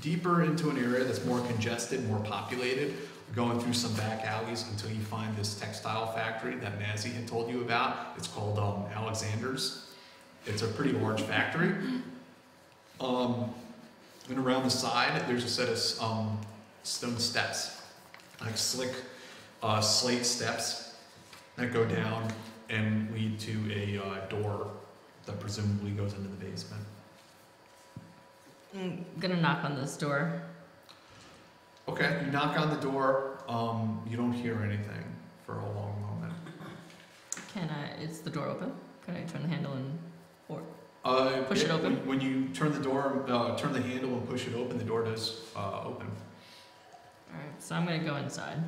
deeper into an area that's more congested, more populated, going through some back alleys until you find this textile factory that Mazzy had told you about. It's called Alexander's. It's a pretty large factory. And around the side, there's a set of stone steps, like slick slate steps that go down and lead to a door that presumably goes into the basement. I'm gonna knock on this door. Okay, you knock on the door. You don't hear anything for a long moment. Is the door open? Can I turn the handle and push it Yeah, open? When you turn the door, turn the handle and push it open, the door does open. Alright, so I'm gonna go inside.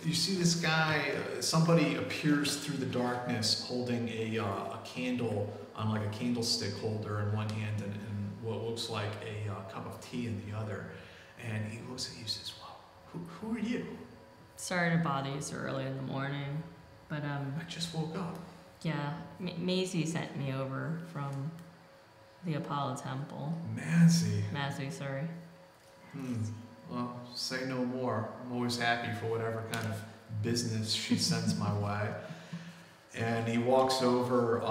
You see this guy, somebody appears through the darkness holding a candle on like a candlestick holder in one hand and what looks like a cup of tea in the other. And he looks at you and says, well, who are you? Sorry to bother you so early in the morning, but I just woke up. yeah, Maisie sent me over from the Apollo Temple. Mazzy. Sorry. Well, say no more. I'm always happy for whatever kind of business she sends my way. And he walks over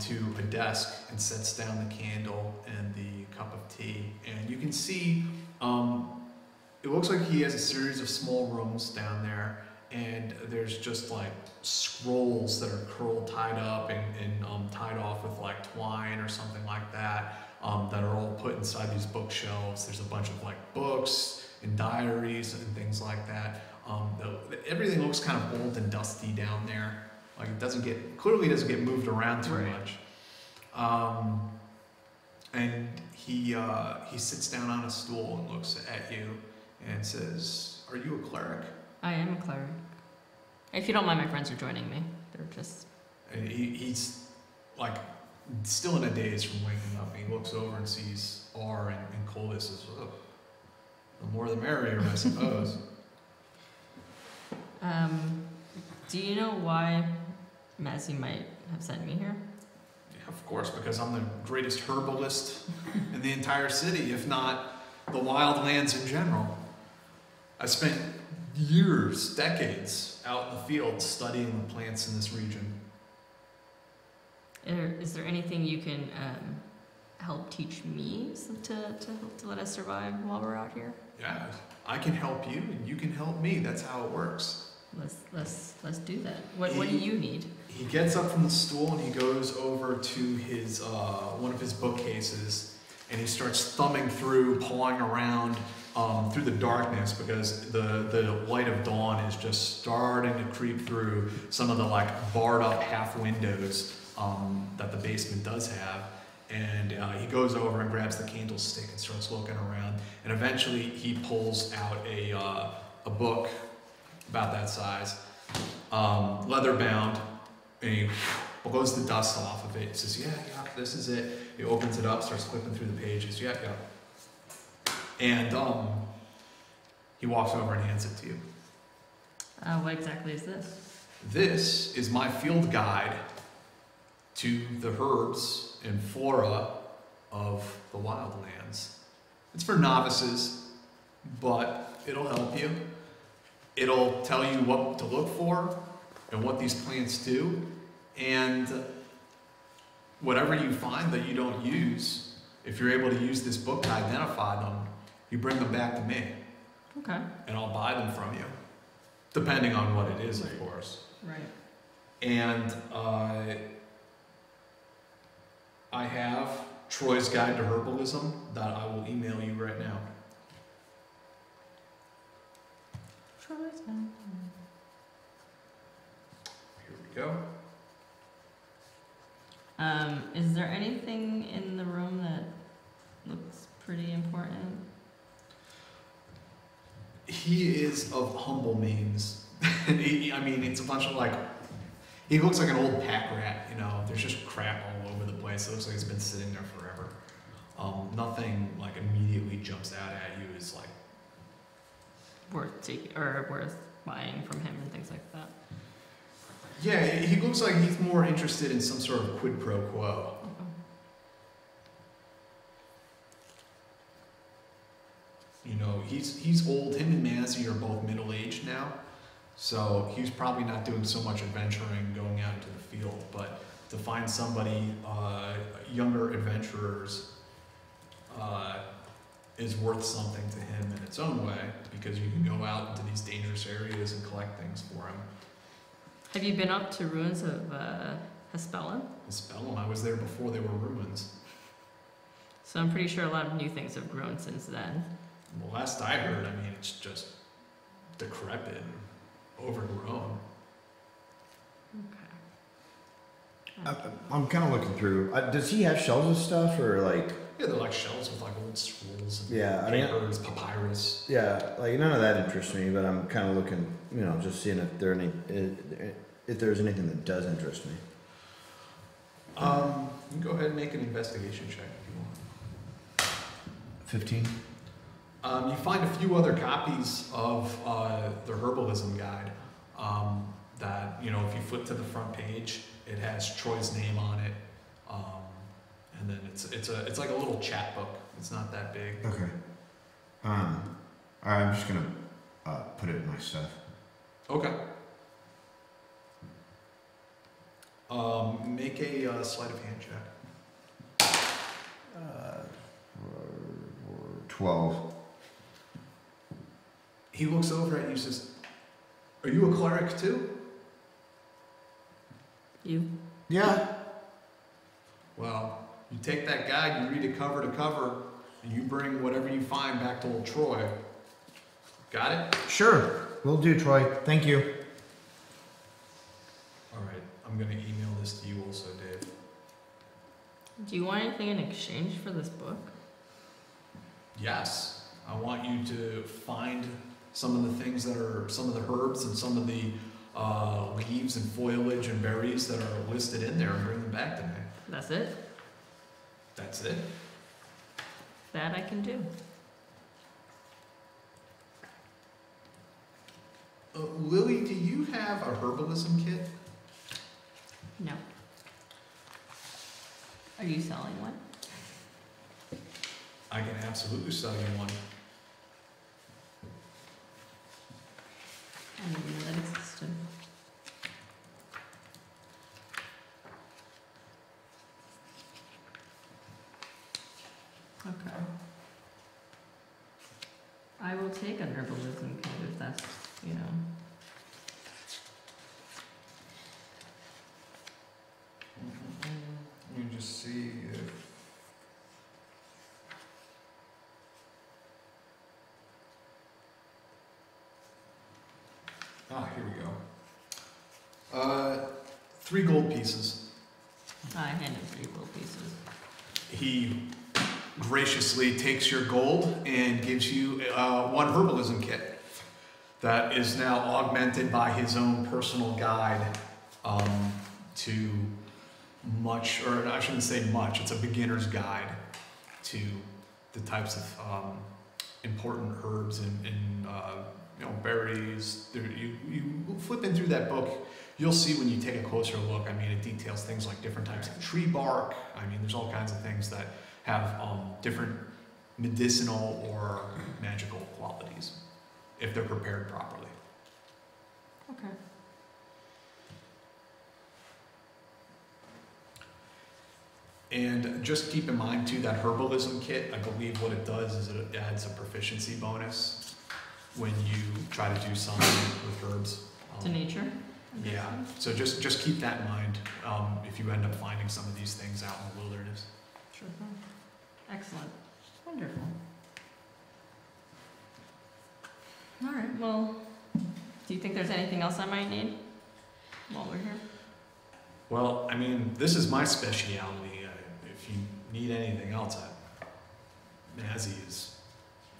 to a desk and sets down the candle and the cup of tea. And you can see, it looks like he has a series of small rooms down there. And there's just like scrolls that are tied up and tied off with like twine or something like that, that are all put inside these bookshelves. There's a bunch of like books and diaries and things like that. Everything looks kind of old and dusty down there. Like it clearly doesn't get moved around too much. And he sits down on a stool and looks at you and says, "Are you a cleric?" I am a cleric. If you don't mind, my friends are joining me. They're just... And he's like still in a daze from waking up. He looks over and sees R and Colbus says, "Oh, The more the merrier, I suppose. Do you know why Mazzy might have sent me here? Yeah, of course, because I'm the greatest herbalist in the entire city, if not the wildlands in general. I spent years, decades out in the field studying the plants in this region. Is there anything you can help teach me to let us survive while we're out here? Yeah, I can help you and you can help me. That's how it works. Let's do that. What do you need? He gets up from the stool and he goes over to his one of his bookcases and he starts thumbing through, pawing around through the darkness because the light of dawn is just starting to creep through some of the like barred up half windows that the basement does have. And he goes over and grabs the candlestick and starts looking around. And eventually he pulls out a book about that size, leather bound, and he blows the dust off of it. He says, yeah, this is it. He opens it up, starts flipping through the pages. Yeah. And he walks over and hands it to you. What exactly is this? This is my field guide to the herbs and flora of the wildlands. It's for novices, but it'll help you. It'll tell you what to look for and what these plants do. And whatever you find that you don't use, if you're able to use this book to identify them, you bring them back to me. Okay. And I'll buy them from you. Depending on what it is, of course. Right. And I have Troy's Guide to Herbalism that I will email you right now. Here we go. Is there anything in the room that looks pretty important? He is of humble means. I mean, it's a bunch of like, he looks like an old pack rat, you know, there's just crap all over the place. It looks like it's been sitting there forever. Nothing like immediately jumps out at you is like Worth taking or worth buying from him and things like that. Yeah, he looks like he's more interested in some sort of quid pro quo. You know, he's old. Him and Mazzy are both middle-aged now, so he's probably not doing so much adventuring, going out into the field. But to find somebody, younger adventurers, is worth something to him in its own way, because you can go out into these dangerous areas and collect things for him. Have you been up to ruins of Hespelin? Hespelin, I was there before they were ruins. So I'm pretty sure a lot of new things have grown since then. Well, last I heard, I mean, it's just decrepit and overgrown. Okay. I'm kind of looking through. Does he have shelves of stuff or like? Yeah, they're like shells with like old scrolls and Yeah, I mean, papers, papyrus. yeah, like none of that interests me, but I'm kind of looking, you know, just seeing if there's anything that does interest me. You can go ahead and make an investigation check if you want. 15. You find a few other copies of the herbalism guide that, you know, if you flip to the front page, it has Troy's name on it. And then it's like a little chat book. It's not that big. Okay. I'm just gonna put it in my stuff. Okay. Make a sleight of hand check. 12. He looks over at you and says, "Are you a cleric too?" You? Yeah. Well, you take that guide, you read it cover to cover, and you bring whatever you find back to old Troy. Got it? Sure. Will do, Troy. Thank you. All right. I'm going to email this to you also, Dave. Do you want anything in exchange for this book? Yes. I want you to find some of the things that are, some of the herbs and some of the leaves and foliage and berries that are listed in there and bring them back to me. That's it? That's it. That I can do. Lily, do you have a herbalism kit? No. Are you selling one? I can absolutely sell you one. I didn't know that existed. Okay. I will take an herbalism kit if that's, you know. Let me just see if... here we go. 3 gold pieces. I handed 3 gold pieces. He graciously takes your gold and gives you 1 herbalism kit that is now augmented by his own personal guide to much, or I shouldn't say much, it's a beginner's guide to the types of important herbs and you know, berries. You flipping through that book, you'll see when you take a closer look, I mean, it details things like different types of tree bark. I mean, there's all kinds of things that have different medicinal or magical qualities if they're prepared properly. Okay. And just keep in mind too, that herbalism kit, I believe what it does is it adds a proficiency bonus when you try to do something with herbs. To nature? Yeah, so just keep that in mind if you end up finding some of these things out in the wilderness. Sure. Excellent. Wonderful. All right, well, do you think there's anything else I might need while we're here? Well, I mean, this is my specialty. If you need anything else, Mazzy is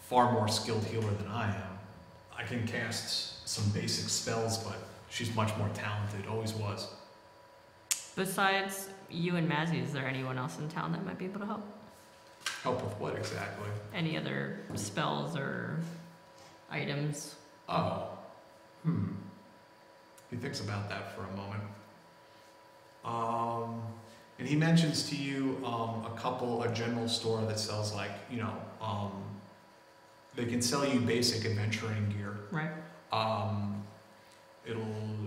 far more skilled healer than I am. I can cast some basic spells, but she's much more talented, always was. Besides you and Mazzy, is there anyone else in town that might be able to help? Help with what exactly? Any other spells or items? Oh. He thinks about that for a moment. And he mentions to you a general store that sells like, you know, they can sell you basic adventuring gear. Right.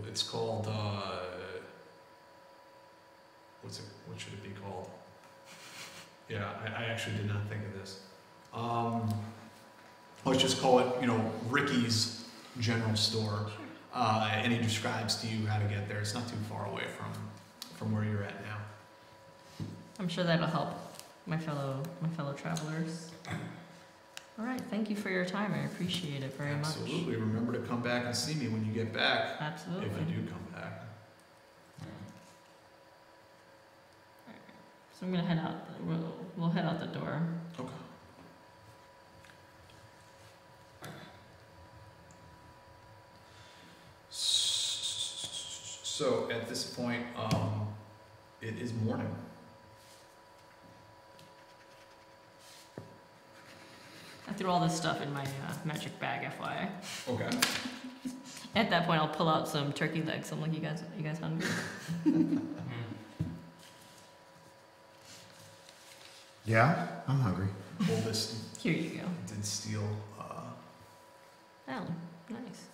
It's called, what should it be called? Yeah, I actually did not think of this. Let's just call it, you know, Ricky's General Store. And he describes to you how to get there. It's not too far away from where you're at now. I'm sure that'll help my fellow travelers. All right, thank you for your time. I appreciate it very much. Absolutely. Remember to come back and see me when you get back. Absolutely. If you do come back. So I'm gonna head out. We'll head out the door. Okay. So at this point, it is morning. I threw all this stuff in my magic bag, FYI. Okay. At that point, I'll pull out some turkey legs. I'm like, you guys hungry? Yeah, I'm hungry. Oldest Here you go. did steal. Oh, nice.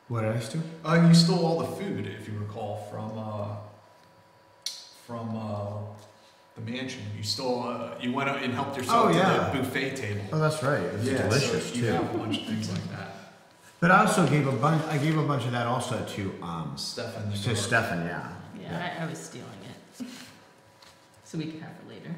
What did I steal? You stole all the food, if you recall, from the mansion. You stole. You went out and helped yourself to the buffet table. Oh, that's right. It was delicious so you too. have a bunch of things like that. But I also gave a bunch. I gave a bunch of that also to Stefan. to Stefan. Yeah. Yeah, I was stealing it. So we can have it later.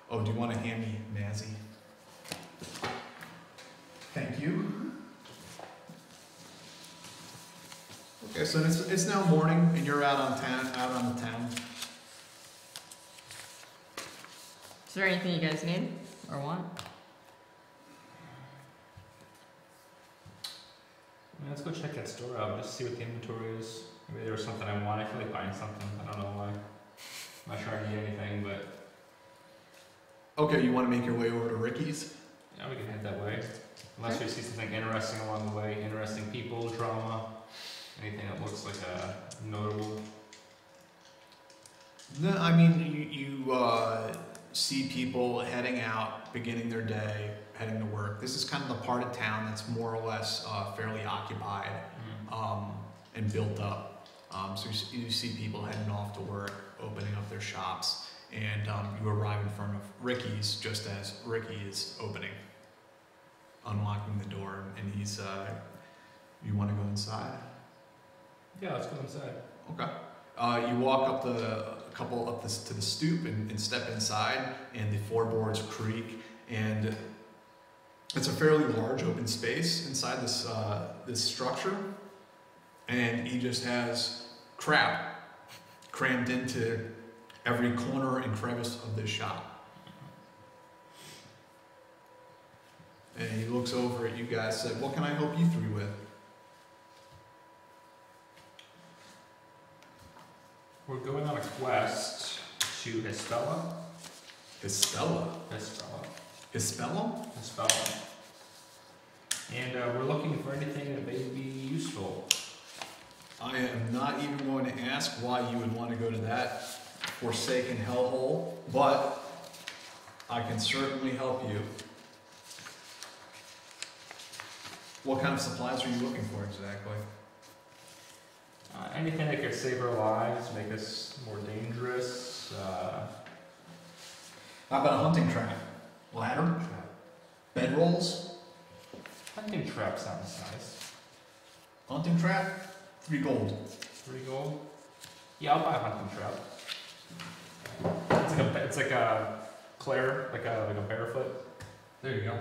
Oh, do you want to hand me Mazzy? Thank you. Okay, so it's now morning, and you're out on the town. Is there anything you guys need or want? go check that store out, just see what the inventory is. Maybe there was something I want. I feel like buying something. I don't know why. I'm not sure I need anything, but Okay, you want to make your way over to Ricky's? yeah, we can head that way. Unless we see something interesting along the way, interesting people, drama, anything that looks like a notable. No, I mean, you see people heading out, beginning their day, heading to work. This is kind of the part of town that's more or less fairly occupied and built up. So you see people heading off to work, opening up their shops, and you arrive in front of Ricky's just as Ricky is unlocking the door, and he's, you want to go inside? Yeah, let's go inside. Okay. You walk up to the stoop and step inside, and the floorboards creak, and it's a fairly large open space inside this structure, and he just has crap crammed into every corner and crevice of this shop. And he looks over at you guys and said, "What can I help you three with?" We're going on a quest to Hispella. Hispella? And we're looking for anything that may be useful. I am not even going to ask why you would want to go to that forsaken hellhole, but I can certainly help you. What kind of supplies are you looking for exactly? Anything that could save our lives, make us more dangerous. How about a hunting trap? Ladder? Bedrolls? Hunting trap sounds nice. Hunting trap? 3 gold. 3 gold? Yeah, I'll buy a hunting trap. It's like a Claire, like a barefoot. There you go.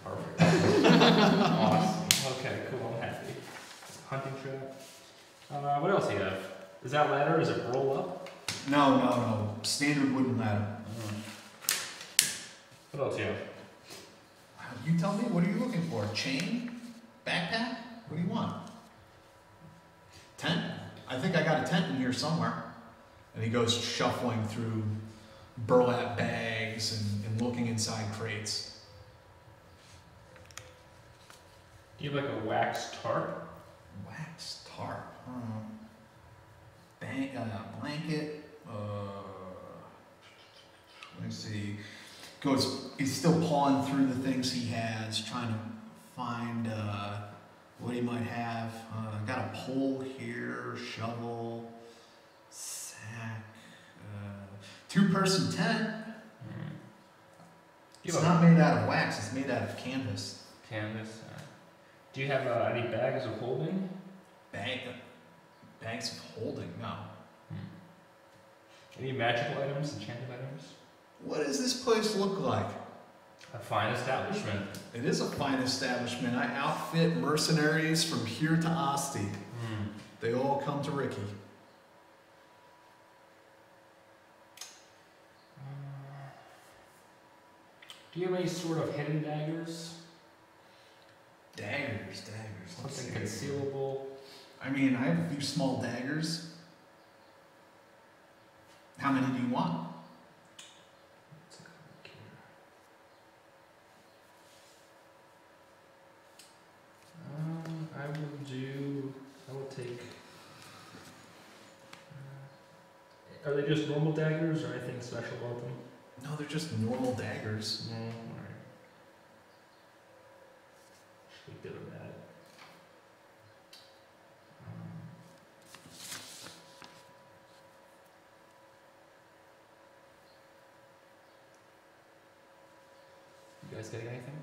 Perfect. Awesome. Okay, cool. I'm happy. Hunting trap. What else do you have? Is that ladder? Does it roll up? No. Standard wooden ladder. What else do you have? You tell me, what are you looking for? Chain? Backpack? What do you want? Tent? I think I got a tent in here somewhere. And he goes shuffling through burlap bags and looking inside crates. Do you have like a wax tarp? Wax tarp? Blanket? Let me see. He's still pawing through the things he has, trying to find what he might have. Got a pole here, shovel, sack, 2-person tent. It's not made out of wax, it's made out of canvas. Canvas. Do you have any bags of holding? Bags of holding? No. Any magical items, enchanted items? What does this place look like? A fine establishment. It is a fine establishment. I outfit mercenaries from here to Asti. They all come to Ricky. Do you have any sort of hidden daggers? Daggers. Something concealable? I mean, I have a few small daggers. How many do you want? Let's take a look here. I will take. Are they just normal daggers or anything special about them? No, they're just normal daggers. No, alright. Should be good with that. You guys getting anything?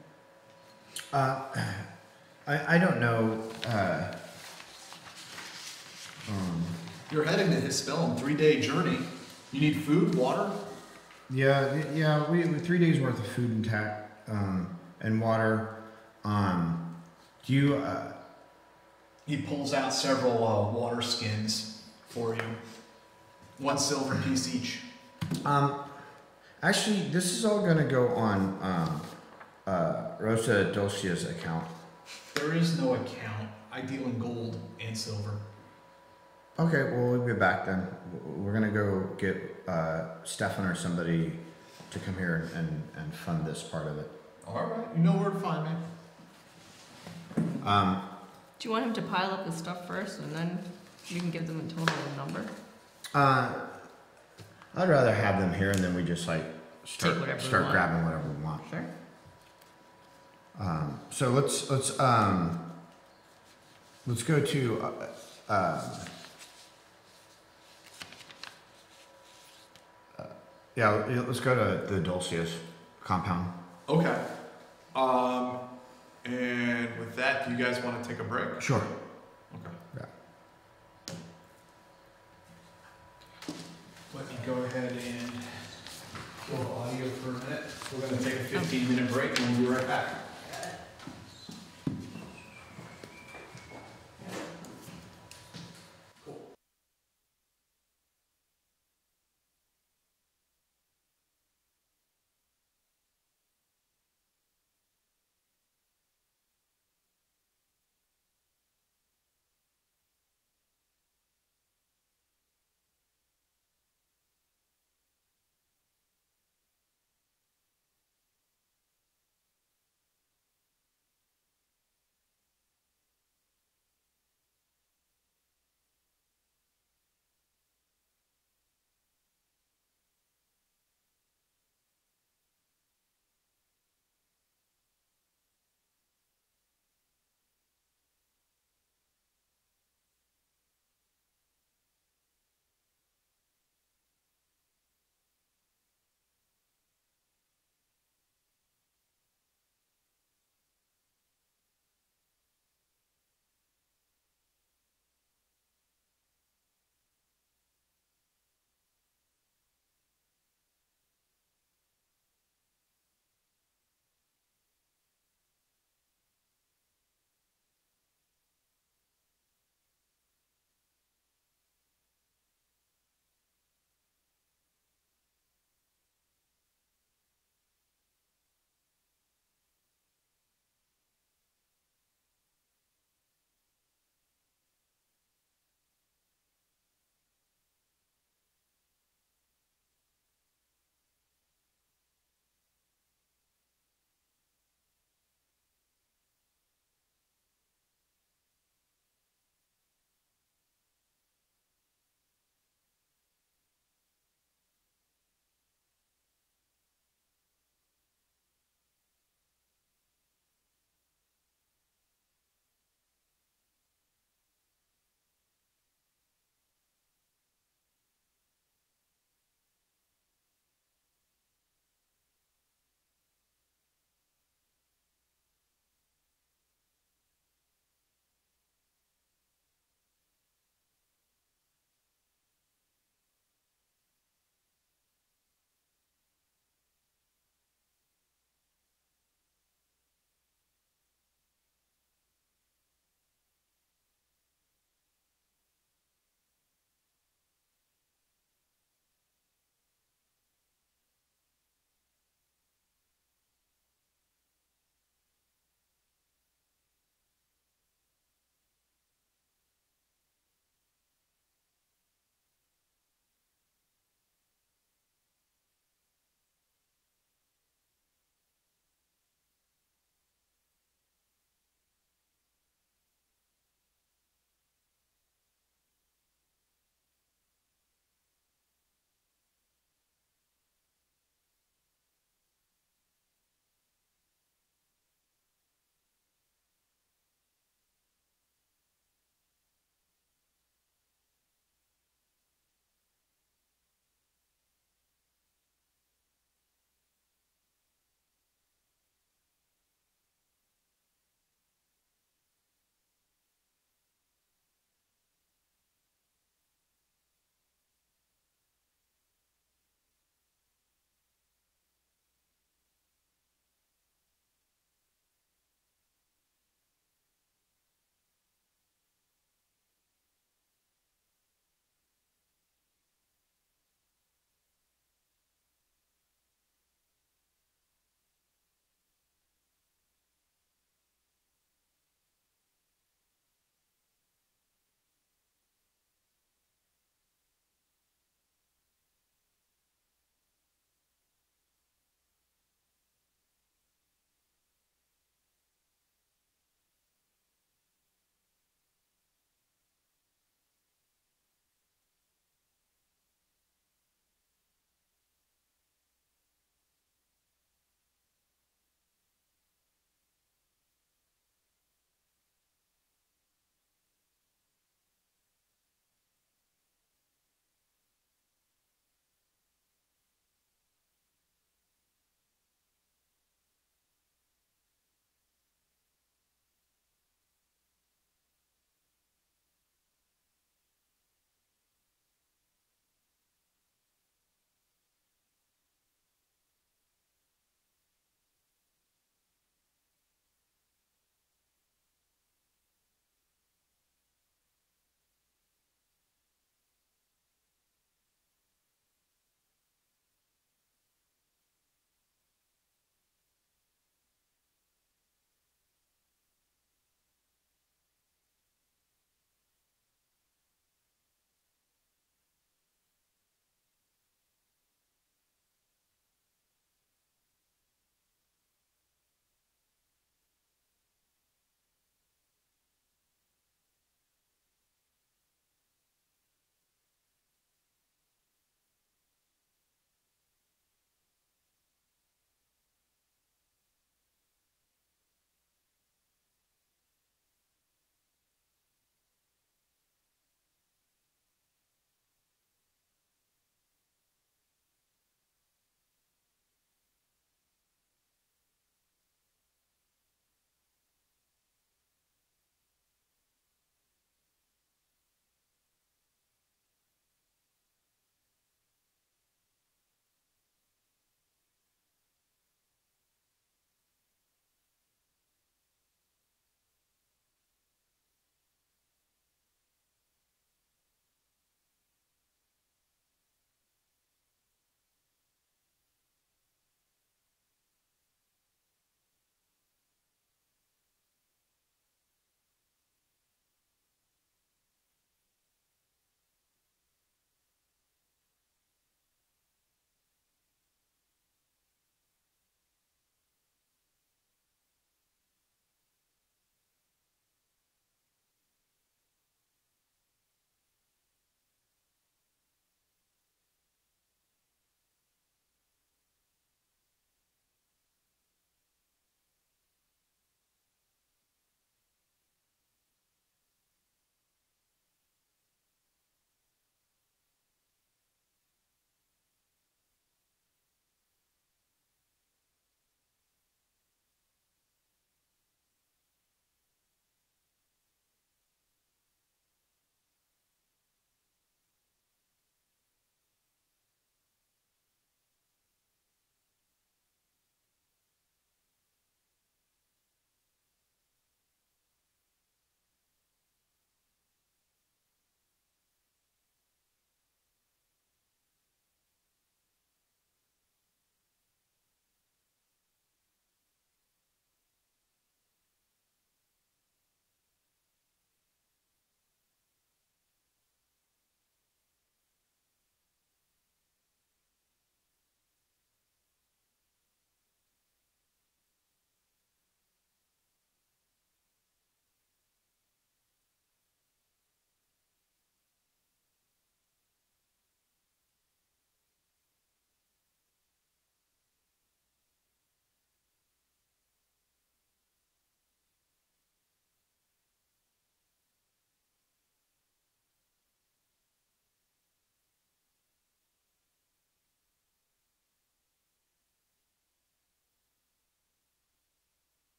I don't know. You're heading to Hispella, 3-day journey. You need food, water? Yeah. We 3 days worth of food and water. Do you? He pulls out several water skins for you. 1 silver piece each. Actually, this is all gonna go on Rosa Dulcia's account. There is no account. I deal in gold and silver. Okay, well, we'll be back then. We're gonna go get Stefan or somebody to come here and fund this part of it. All right, you know where to find me. Do you want him to pile up his stuff first, and then you can give them a total number? I'd rather have them here, and then we just like Take whatever we start want. grabbing whatever we want. Sure. So let's go to yeah, let's go to the Dulcio's compound. Okay. And with that, do you guys want to take a break? Sure. Okay. Yeah. Let me go ahead and kill audio for a minute. We're going to take a 15-minute break and we'll be right back.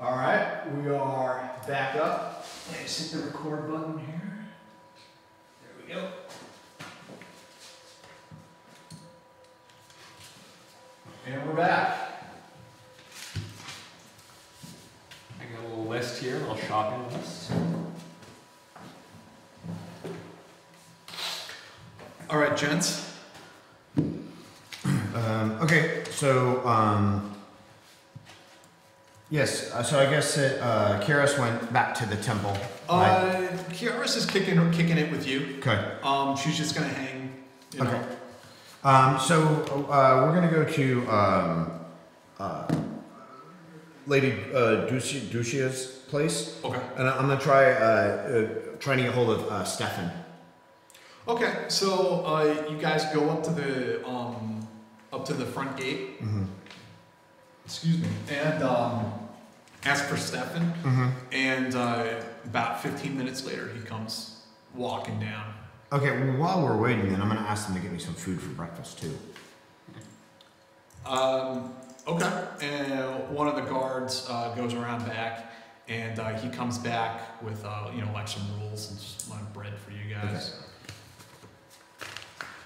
All right, we are back up. Let me just hit the record button here. There we go. And we're back. I got a little list here, a little shopping list. All right, gents. Okay, so yes, so I guess Karis went back to the temple. Right? Kiaris is kicking it with you. Okay. She's just gonna hang. You know. Okay. So we're gonna go to Lady Duccio's place. Okay. And I'm gonna trying to get hold of Stefan. Okay. So you guys go up to the front gate. Mm-hmm. Excuse me. And ask for Stefan. Mm-hmm. And about 15 minutes later, he comes walking down. Okay. Well, while we're waiting, then I'm gonna ask them to get me some food for breakfast too. Okay. And one of the guards goes around back, and he comes back with like some rolls and just like bread for you guys. Okay.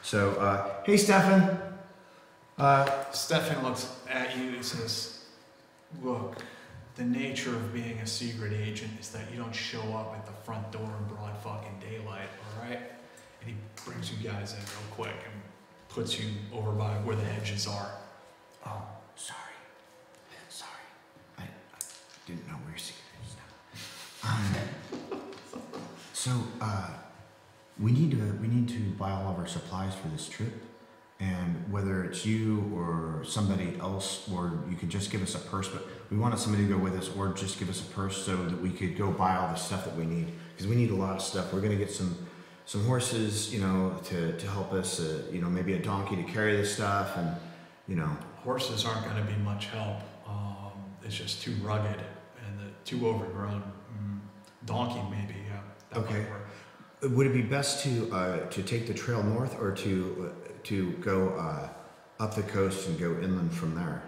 So, hey, Stefan. Stefan looks at you and says, "Look, the nature of being a secret agent is that you don't show up at the front door in broad fucking daylight, all right?" And he brings you guys in real quick and puts you over by where the hedges are. Oh, sorry. I didn't know we were secret agents now. So, we need to buy all of our supplies for this trip, and whether it's you or somebody else, or you could just give us a purse, but we wanted somebody to go with us, or just give us a purse so that we could go buy all the stuff that we need, because we need a lot of stuff. We're gonna get some horses, to help us, maybe a donkey to carry this stuff, and Horses aren't going to be much help. It's just too rugged and too overgrown. Donkey maybe, yeah. That Okay. might work. Would it be best to take the trail north, or to go up the coast and go inland from there?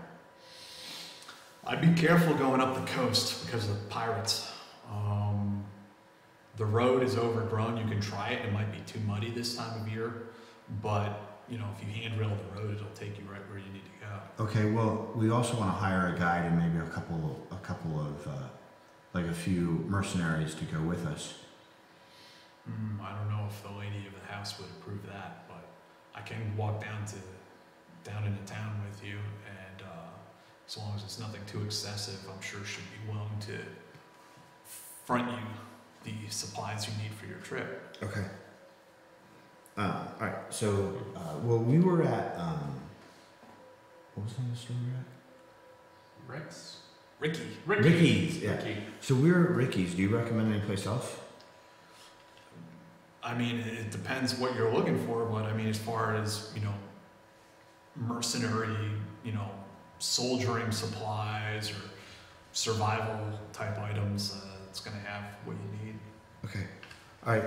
I'd be careful going up the coast because of the pirates. The road is overgrown. You can try it. It might be too muddy this time of year, but if you handrail the road, it'll take you right where you need to go. Okay. Well, we also want to hire a guide and maybe a couple of like a few mercenaries to go with us. I don't know if the lady of the house would approve that, but I can walk down into town with you, and as long as it's nothing too excessive, I'm sure she'd be willing to front you the supplies you need for your trip. Okay. All right. So, we were at what was the name of the store we were at? Ricky's. Yeah. Ricky. So we were at Ricky's. Do you recommend any place else? I mean, it depends what you're looking for, but I mean, as far as, mercenary, soldiering supplies or survival type items, it's going to have what you need. Okay. All right.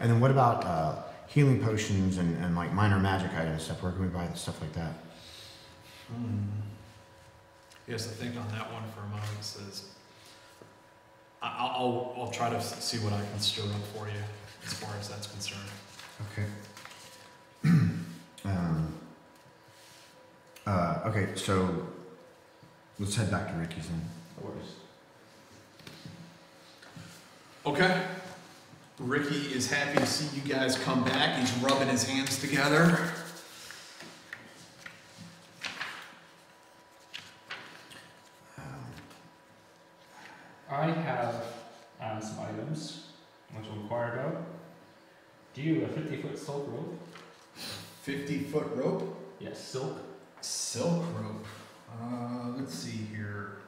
And then what about healing potions and like minor magic items stuff? Where can we buy the stuff like that? He has to think on that one for a moment. It says, I'll try to see what I can stir up for you as far as that's concerned. Okay. Okay, so let's head back to Ricky's then. No worries. Okay. Ricky is happy to see you guys come back. He's rubbing his hands together. I have some items which will inquire about. Do you have a 50-foot silk rope? 50-foot rope? Yes, silk. Silk rope. Let's see here.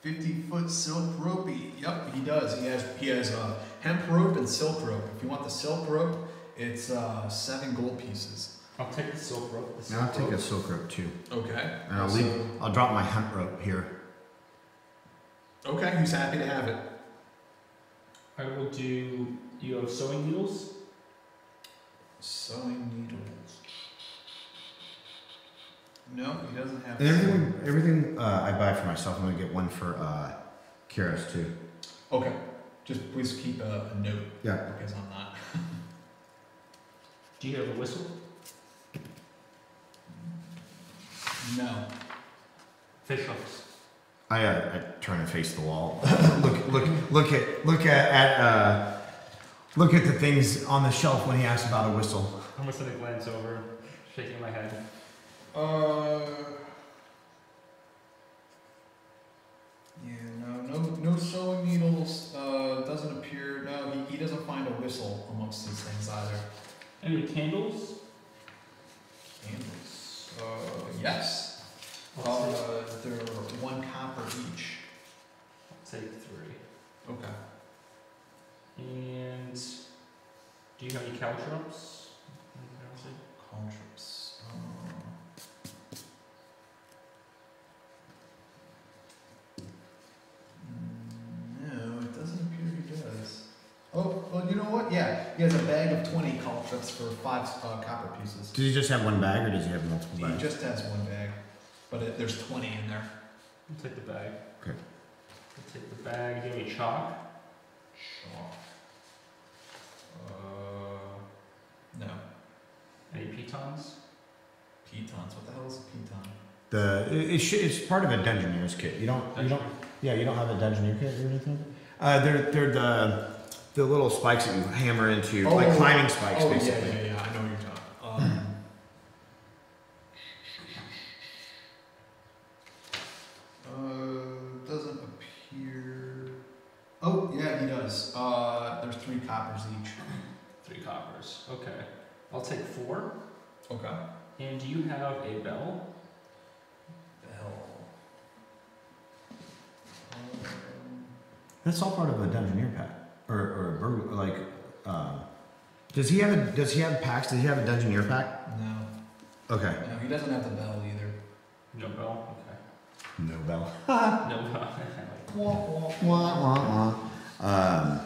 50-foot silk rope. Yep, he does. He has hemp rope and silk rope. If you want the silk rope, it's 7 gold pieces. I'll take the silk rope. Now I'll take a silk rope too. Okay. And I'll drop my hemp rope here. Okay, he's happy to have it. I will do. You have sewing needles? Sewing needles. No, he doesn't have. And everything I buy for myself, I'm gonna get one for Kira's too. Okay. Just please keep a note. Yeah. Because I'm not. Do you have a whistle? No. Fish hooks. I turn and face the wall. look at the things on the shelf when he asks about a whistle. I'm just gonna glance over, shaking my head. Yeah, no sewing needles. Doesn't appear. No, he doesn't find a whistle amongst these things either. Any candles? Candles. Yes. They're 1 copper each. I'll take 3. Okay. And do you have any caltrops? Caltrops. No, it doesn't appear he does. Oh, well, you know what? Yeah, he has a bag of 20 caltrops for 5 copper pieces. Does he just have one bag, or does he have multiple He bags? just has 1 bag, but there's 20 in there. I'll take the bag. Okay. I'll take the bag. Do you have any chalk? Chalk. No. Any pitons? Pitons. What the hell is a piton? It's part of a Dungeoneer's kit. You don't have a Dungeoneer kit or anything? They're the little spikes that you hammer into, like climbing spikes, basically. Yeah. I know what you're talking. Doesn't appear. Oh yeah, he does. There's 3 coppers each. 3 coppers. Okay. I'll take 4. Okay. And do you have a bell? Bell. That's all part of a Dungeoneer pack, or a burglar. Like, does he have packs? Does he have a Dungeoneer pack? No. Okay. No, he doesn't have the bell either. No bell? Okay. No bell. No bell. Wah, wah, wah.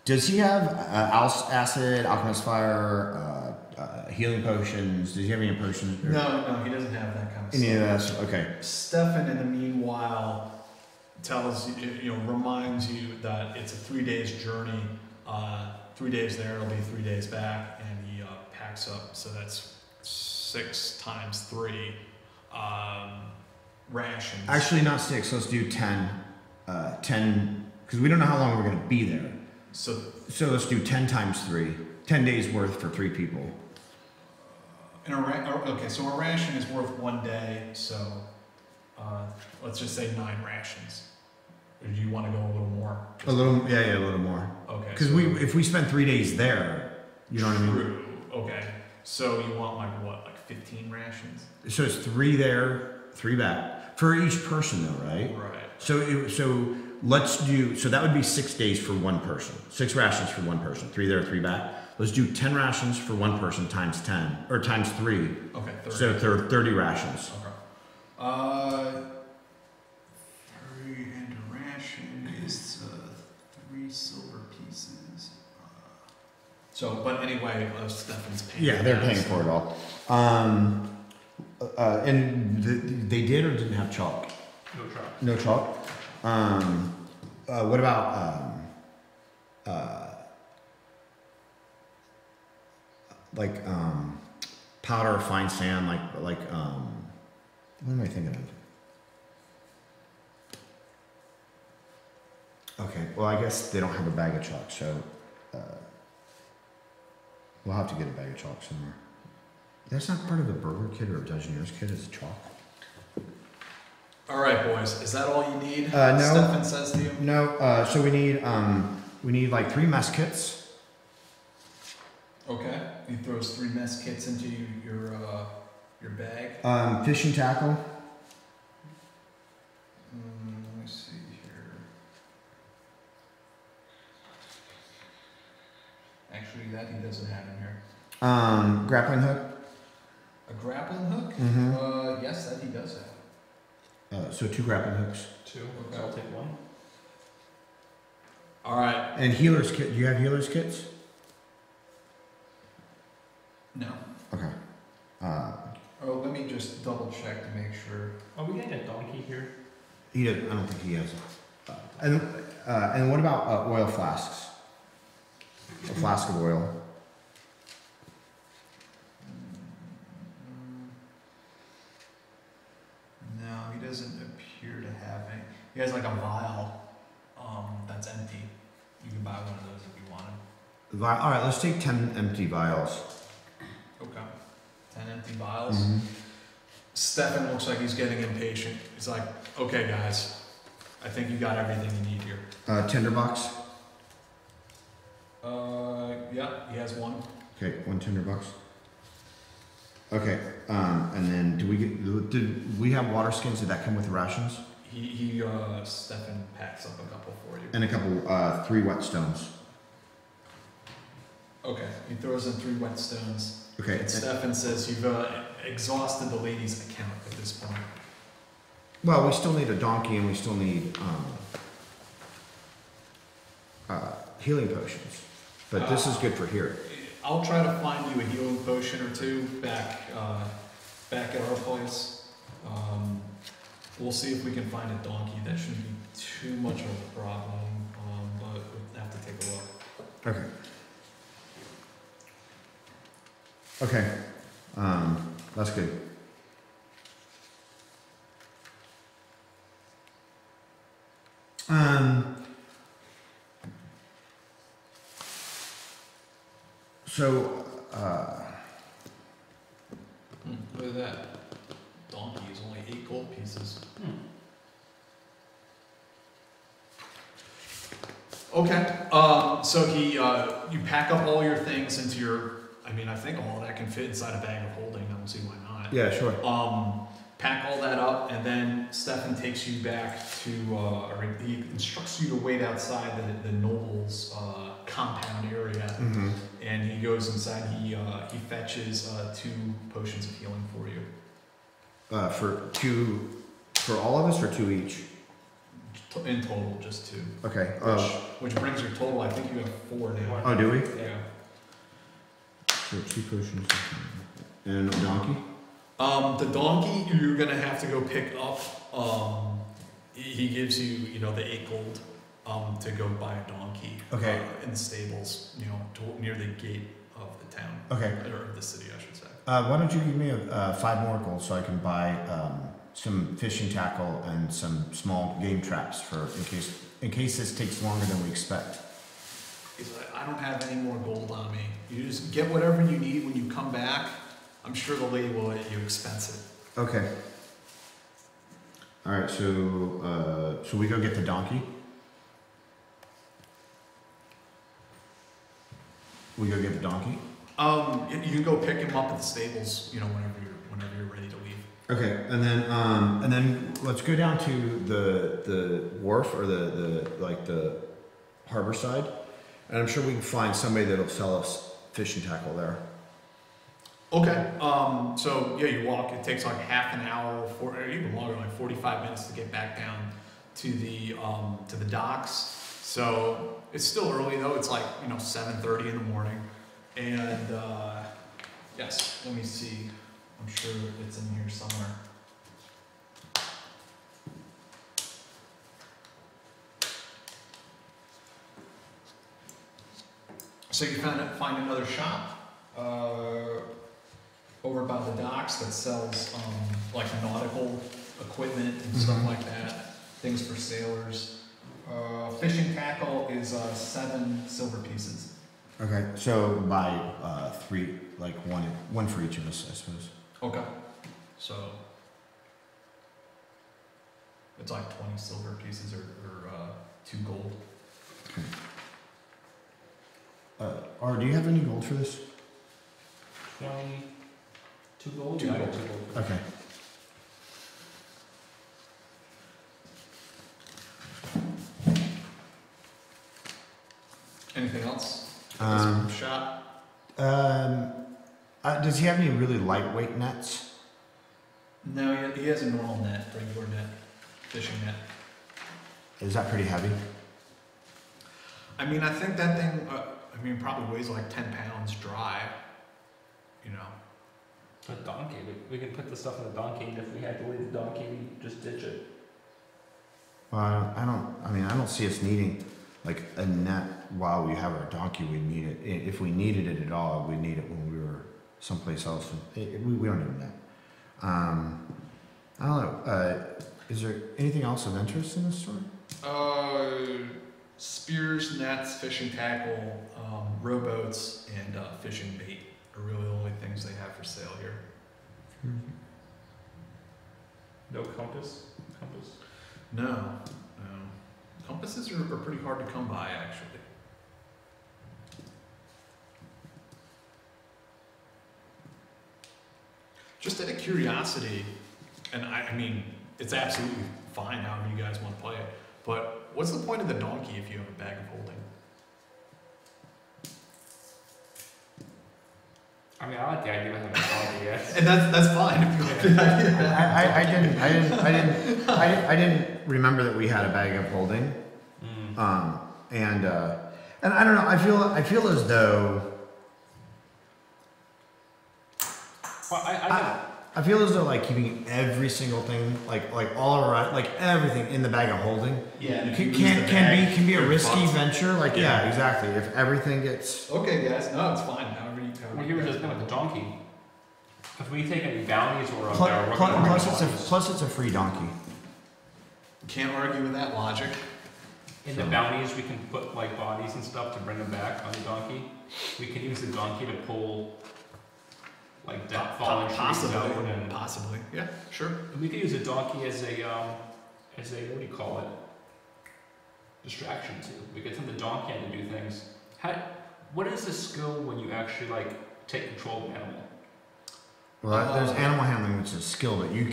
Does he have acid, alchemist fire, healing potions? Does he have any potions? No, he doesn't have that kind of Any of stuff. that? Okay. Stefan, in the meanwhile, reminds you that it's a 3 days journey. 3 days there, it'll be 3 days back, and he packs up. So that's 6 times 3 rations. Actually, not 6. Let's do 10. 10, because we don't know how long we're going to be there. So let's do 10 times 3. 10 days worth for 3 people. okay, so a ration is worth 1 day. So let's just say 9 rations. Or do you want to go a little more? A little more. Okay. Because if we spend 3 days there, you know what I mean? True. Okay. So you want like 15 rations? So it's 3 there, 3 back for each person, though, right? Right. So let's do. So that would be 6 days for 1 person. 6 rations for 1 person. 3 there, 3 back. Let's do 10 rations for 1 person times 10 or times 3. Okay. 30. So 30 rations. Okay. 3 and a ration is 3 silver pieces. But anyway, Stefan's paying. Yeah, they're paying for it all. And they did or didn't have chalk? No chalk. No chalk. What about powder, fine sand, what am I thinking of? Okay, well I guess they don't have a bag of chalk, so we'll have to get a bag of chalk somewhere. That's not part of the burglar kit or a Dungeoneer's kit, is chalk? All right, boys. Is that all you need? No. Stefan says to you. No. So we need like 3 mess kits. Okay. He throws 3 mess kits into your bag. Fishing tackle. Let me see here. Actually, that he doesn't have in here. Grappling hook. A grappling hook? Mm-hmm. Yes, that he does have. So 2 grappling hooks. 2. So I'll take 1. All right. And healer's kit. Do you have healer's kits? No. Okay. Oh, let me just double check to make sure. Are we getting a donkey here? He doesn't. I don't think he has. And what about oil flasks? A flask of oil. No, he doesn't appear to have any. He has like a vial that's empty. You can buy one of those if you wanted. All right, let's take 10 empty vials. Okay. 10 empty vials. Mm-hmm. Stefan looks like he's getting impatient. He's like, okay, guys, I think you got everything you need here. Tinderbox. Yeah, he has one. Okay, 1 tinderbox. Okay, and then did we have water skins? Did that come with rations? Stefan packs up a couple for you. And a couple, 3 whetstones. Okay, he throws in 3 whetstones. Okay. And Stefan says you've exhausted the lady's account at this point. Well, we still need a donkey and we still need healing potions. But this is good for here. I'll try to find you a healing potion or 2 back at our place. We'll see if we can find a donkey. That shouldn't be too much of a problem, but we'll have to take a look. Okay. Okay. That's good. So, Look at that. Donkey is only 8 gold pieces. Okay. So you pack up all your things into your. I mean, I think all of that can fit inside a bag of holding. I don't see why not. yeah, sure. Pack all that up, and then Stefan takes you back to, or he instructs you to wait outside the noble's compound area, Mm-hmm. and he goes inside. He fetches 2 potions of healing for you. For all of us or 2 each? In total, just 2. Okay. Which brings your total. I think you have 4 now. Oh, do we? Yeah. So 2 potions. And a donkey? The donkey you're gonna have to go pick up. He gives you, the 8 gold, to go buy a donkey. Okay. In the stables, near the gate of the town. Okay. Or of the city, I should say. Why don't you give me 5 more gold so I can buy some fishing tackle and some small game traps for in case this takes longer than we expect. He's like, I don't have any more gold on me. You just get whatever you need when you come back. I'm sure the lady will let you expense it. Okay. All right. So we go get the donkey. We go get the donkey. You can go pick him up at the stables. Whenever you're ready to leave. Okay, and then let's go down to the wharf or the harbor side, and I'm sure we can find somebody that'll sell us fishing tackle there. Okay. So yeah, you walk. It takes like half an hour, or even longer, like 45 minutes to get back down to the docks. So it's still early though. It's like 7:30 in the morning, and yes. Let me see. I'm sure it's in here somewhere. So you find another shop over by the docks that sells like nautical equipment and stuff like that, things for sailors. Fishing tackle is 7 silver pieces. Okay, so buy 3, like one for each of us, I suppose. Okay. So it's like 20 silver pieces or 2 gold. Okay. Do you have any gold for this? 22 gold? 2 Yeah, I got gold. 2 gold. Okay. Anything else? Shop? Does he have any really lightweight nets? No, he has a normal net, regular net, fishing net. Is that pretty heavy? I mean, I think that thing, probably weighs like 10 pounds dry. you know. A donkey. We can put the stuff in the donkey, and if we had to leave the donkey, we just ditch it. Well, I don't see us needing like a net while we have our donkey. We need it. If we needed it at all, we need it when we were someplace else. We don't need that. I don't know. Is there anything else of interest in this story? Spears, nets, fishing tackle, rowboats, and fishing bait are really the only things they have for sale here. No compass. No. Compasses are pretty hard to come by, actually. Just out of curiosity, and I mean, it's absolutely fine however you guys want to play it, but what's the point of the donkey if you have a bag of holding? I mean, I like the idea of having a donkey, yes. And that's fine if you like the idea. I didn't remember that we had a bag of holding. And I don't know. I feel as though. Well, I feel as though like keeping every single thing like all around like everything in the bag of holding can be a risky venture. Like yeah, exactly. If everything gets okay, guys, no, it's fine. Well, you were just with the donkey. If we take any bounties or plus it's a free donkey. Can't argue with that logic. In the bounties, we can put like bodies and stuff to bring them back on the donkey. We can use the donkey to pull like dead fallen trees out and possibly, yeah, sure. And we could use a donkey as a what do you call it? Distraction too. We could send the donkey in to do things. What is the skill when you actually like take control of an animal? Well, there's animal handling, which is a skill, but you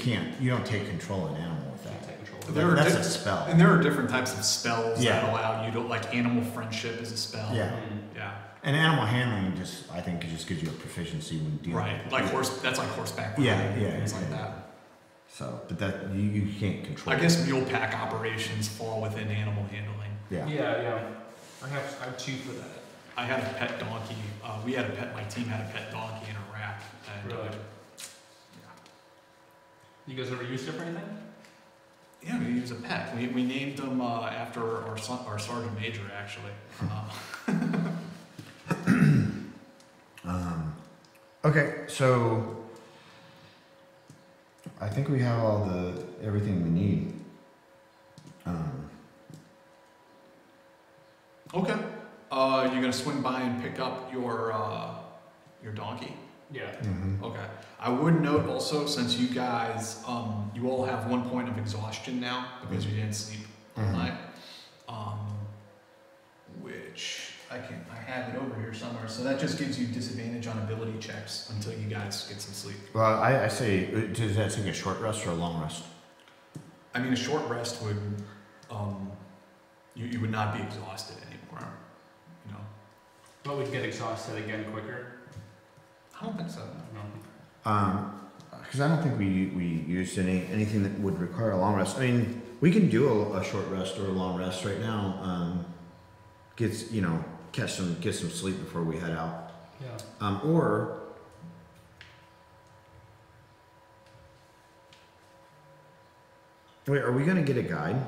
don't take control of an animal with that. Take control. That's a spell. And there are different types of spells that allow you to, like animal friendship is a spell. Yeah. Yeah. And animal handling I think it just gives you a proficiency when dealing with like that's like horseback. Things like that. So, but that you can't control. I guess mule pack operations fall within animal handling. Yeah. I have two for that. I had a pet donkey. My team had a pet donkey in Iraq. And, really? You guys ever used it for anything? Yeah, we used a pet. We named him after our sergeant major, actually. Okay, so I think we have everything we need. Okay. You're gonna swing by and pick up your donkey? Yeah. Mm-hmm. Okay. I would note also, since you guys, you all have 1 point of exhaustion now because you didn't sleep all night, which I have it over here somewhere. So that just gives you disadvantage on ability checks until you guys get some sleep. Well, I say, does that take a short rest or a long rest? I mean, a short rest would, you would not be exhausted anymore, you know. But we'd get exhausted again quicker. I don't think so. No. Because I don't think we used anything that would require a long rest. I mean, we can do a short rest or a long rest right now. Get some sleep before we head out. Yeah. Or wait, are we gonna get a guide?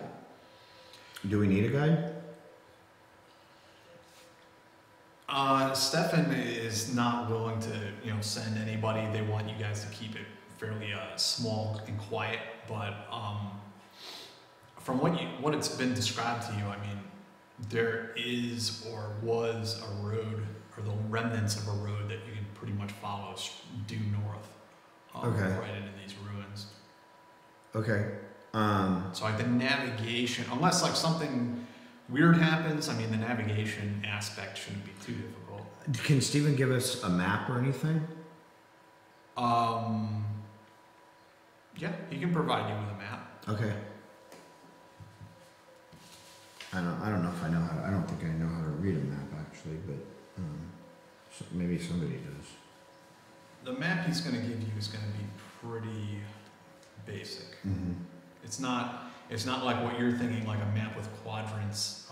Do we need a guide? Stefan is not willing to, send anybody. They want you guys to keep it fairly small and quiet. But from what it's been described to you, I mean, there is or was a road, or the remnants of a road that you can pretty much follow due north, right into these ruins. Okay. So like the navigation, unless like something weird happens, I mean the navigation aspect shouldn't be too difficult. Can Steven give us a map or anything? Yeah, he can provide you with a map. Okay. I don't know if I know how to, I don't think I know how to read a map actually, but maybe somebody does. The map he's going to give you is going to be pretty basic. Mm-hmm. It's not like what you're thinking, like a map with quadrants.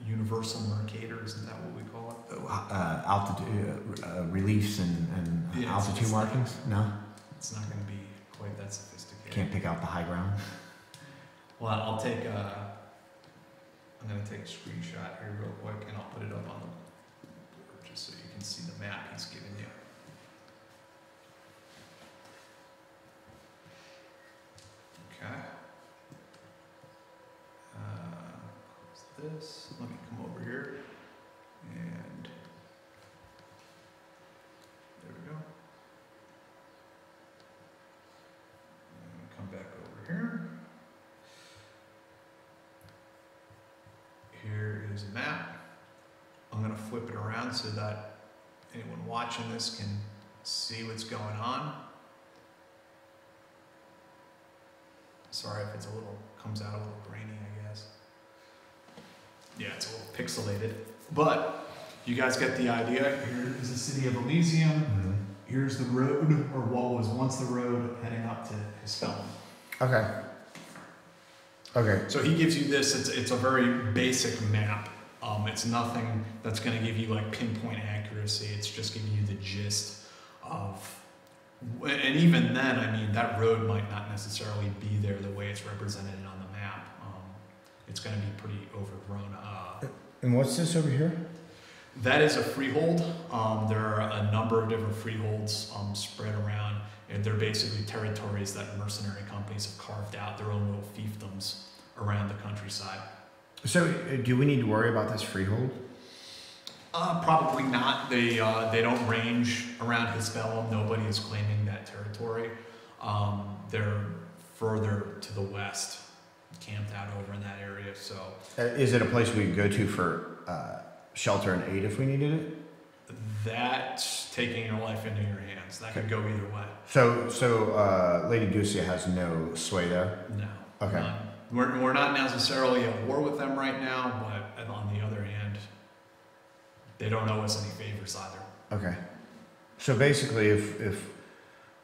universal Mercator, isn't that what we call it? Altitude reliefs and Yeah, altitude it's markings. No, It's not going to be quite that sophisticated. can't pick out the high ground. Well, I'm going to take a screenshot here real quick and I'll put it up on the board just so you can see the map he's giving you. Okay. Close this. Let me come over here and there we go. And come back over here. Here is a map. I'm going to flip it around so that anyone watching this can see what's going on. Sorry if it's comes out a little grainy, I guess. Yeah, it's a little pixelated, but you guys get the idea. Here is the city of Elysium. Mm-hmm. Here's the road, or what was once the road, heading up to Hispalia. Okay. Okay. So he gives you this. It's a very basic map. It's nothing that's going to give you like pinpoint accuracy. It's just giving you the gist of. And even then, I mean, that road might not necessarily be there the way it's represented on the map. It's going to be pretty overgrown. And what's this over here? That is a freehold. There are a number of different freeholds spread around, and they're basically territories that mercenary companies have carved out their own little fiefdoms around the countryside. So, do we need to worry about this freehold? Probably not. They don't range around Hispalia. Nobody is claiming that territory. They're further to the west, camped out over in that area. So, Is it a place we could go to for shelter and aid if we needed it? that's taking your life into your hands. That could go either way. So, Lady Duccio has no sway there? No. Okay. None. We're not necessarily at war with them right now, but on the other hand, they don't owe us any favors either. Okay. So basically, if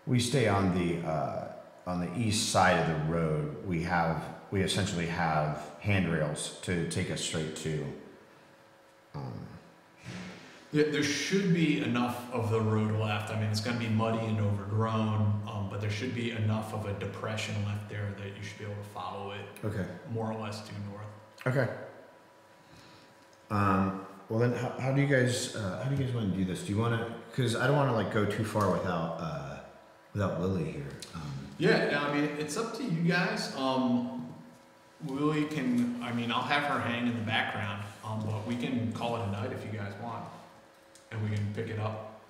we stay on the east side of the road, we essentially have handrails to take us straight to. There should be enough of the road left. I mean, it's going to be muddy and overgrown, but there should be enough of a depression left there that you should be able to follow it. Okay. More or less due north. Okay. Well then, how do you guys want to do this? Do you want to? Because I don't want to like go too far without Lily here. Yeah, I mean, it's up to you guys. Lily can. I mean, I'll have her hang in the background, but we can call it a night if you guys want, and we can pick it up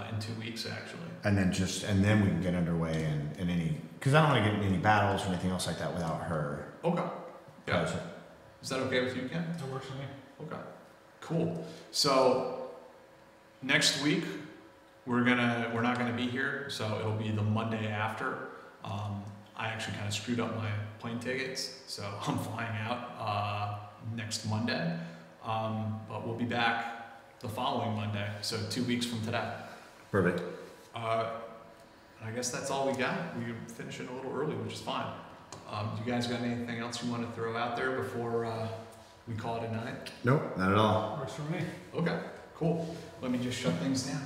in 2 weeks actually. And then we can get underway and any because I don't want to get in any battles or anything else like that without her. Okay. Yeah. present. Is that okay with you, Ken? That works for me. Okay. Cool. So next week we're not gonna be here, so it'll be the Monday after. I actually kind of screwed up my plane tickets, so I'm flying out next Monday. But we'll be back the following Monday, so 2 weeks from today. Perfect. I guess that's all we got. We're finishing a little early, which is fine. Do you guys got anything else you want to throw out there before we call it a night? Nope, not at all. Works for me. Okay, cool. Let me just shut things down.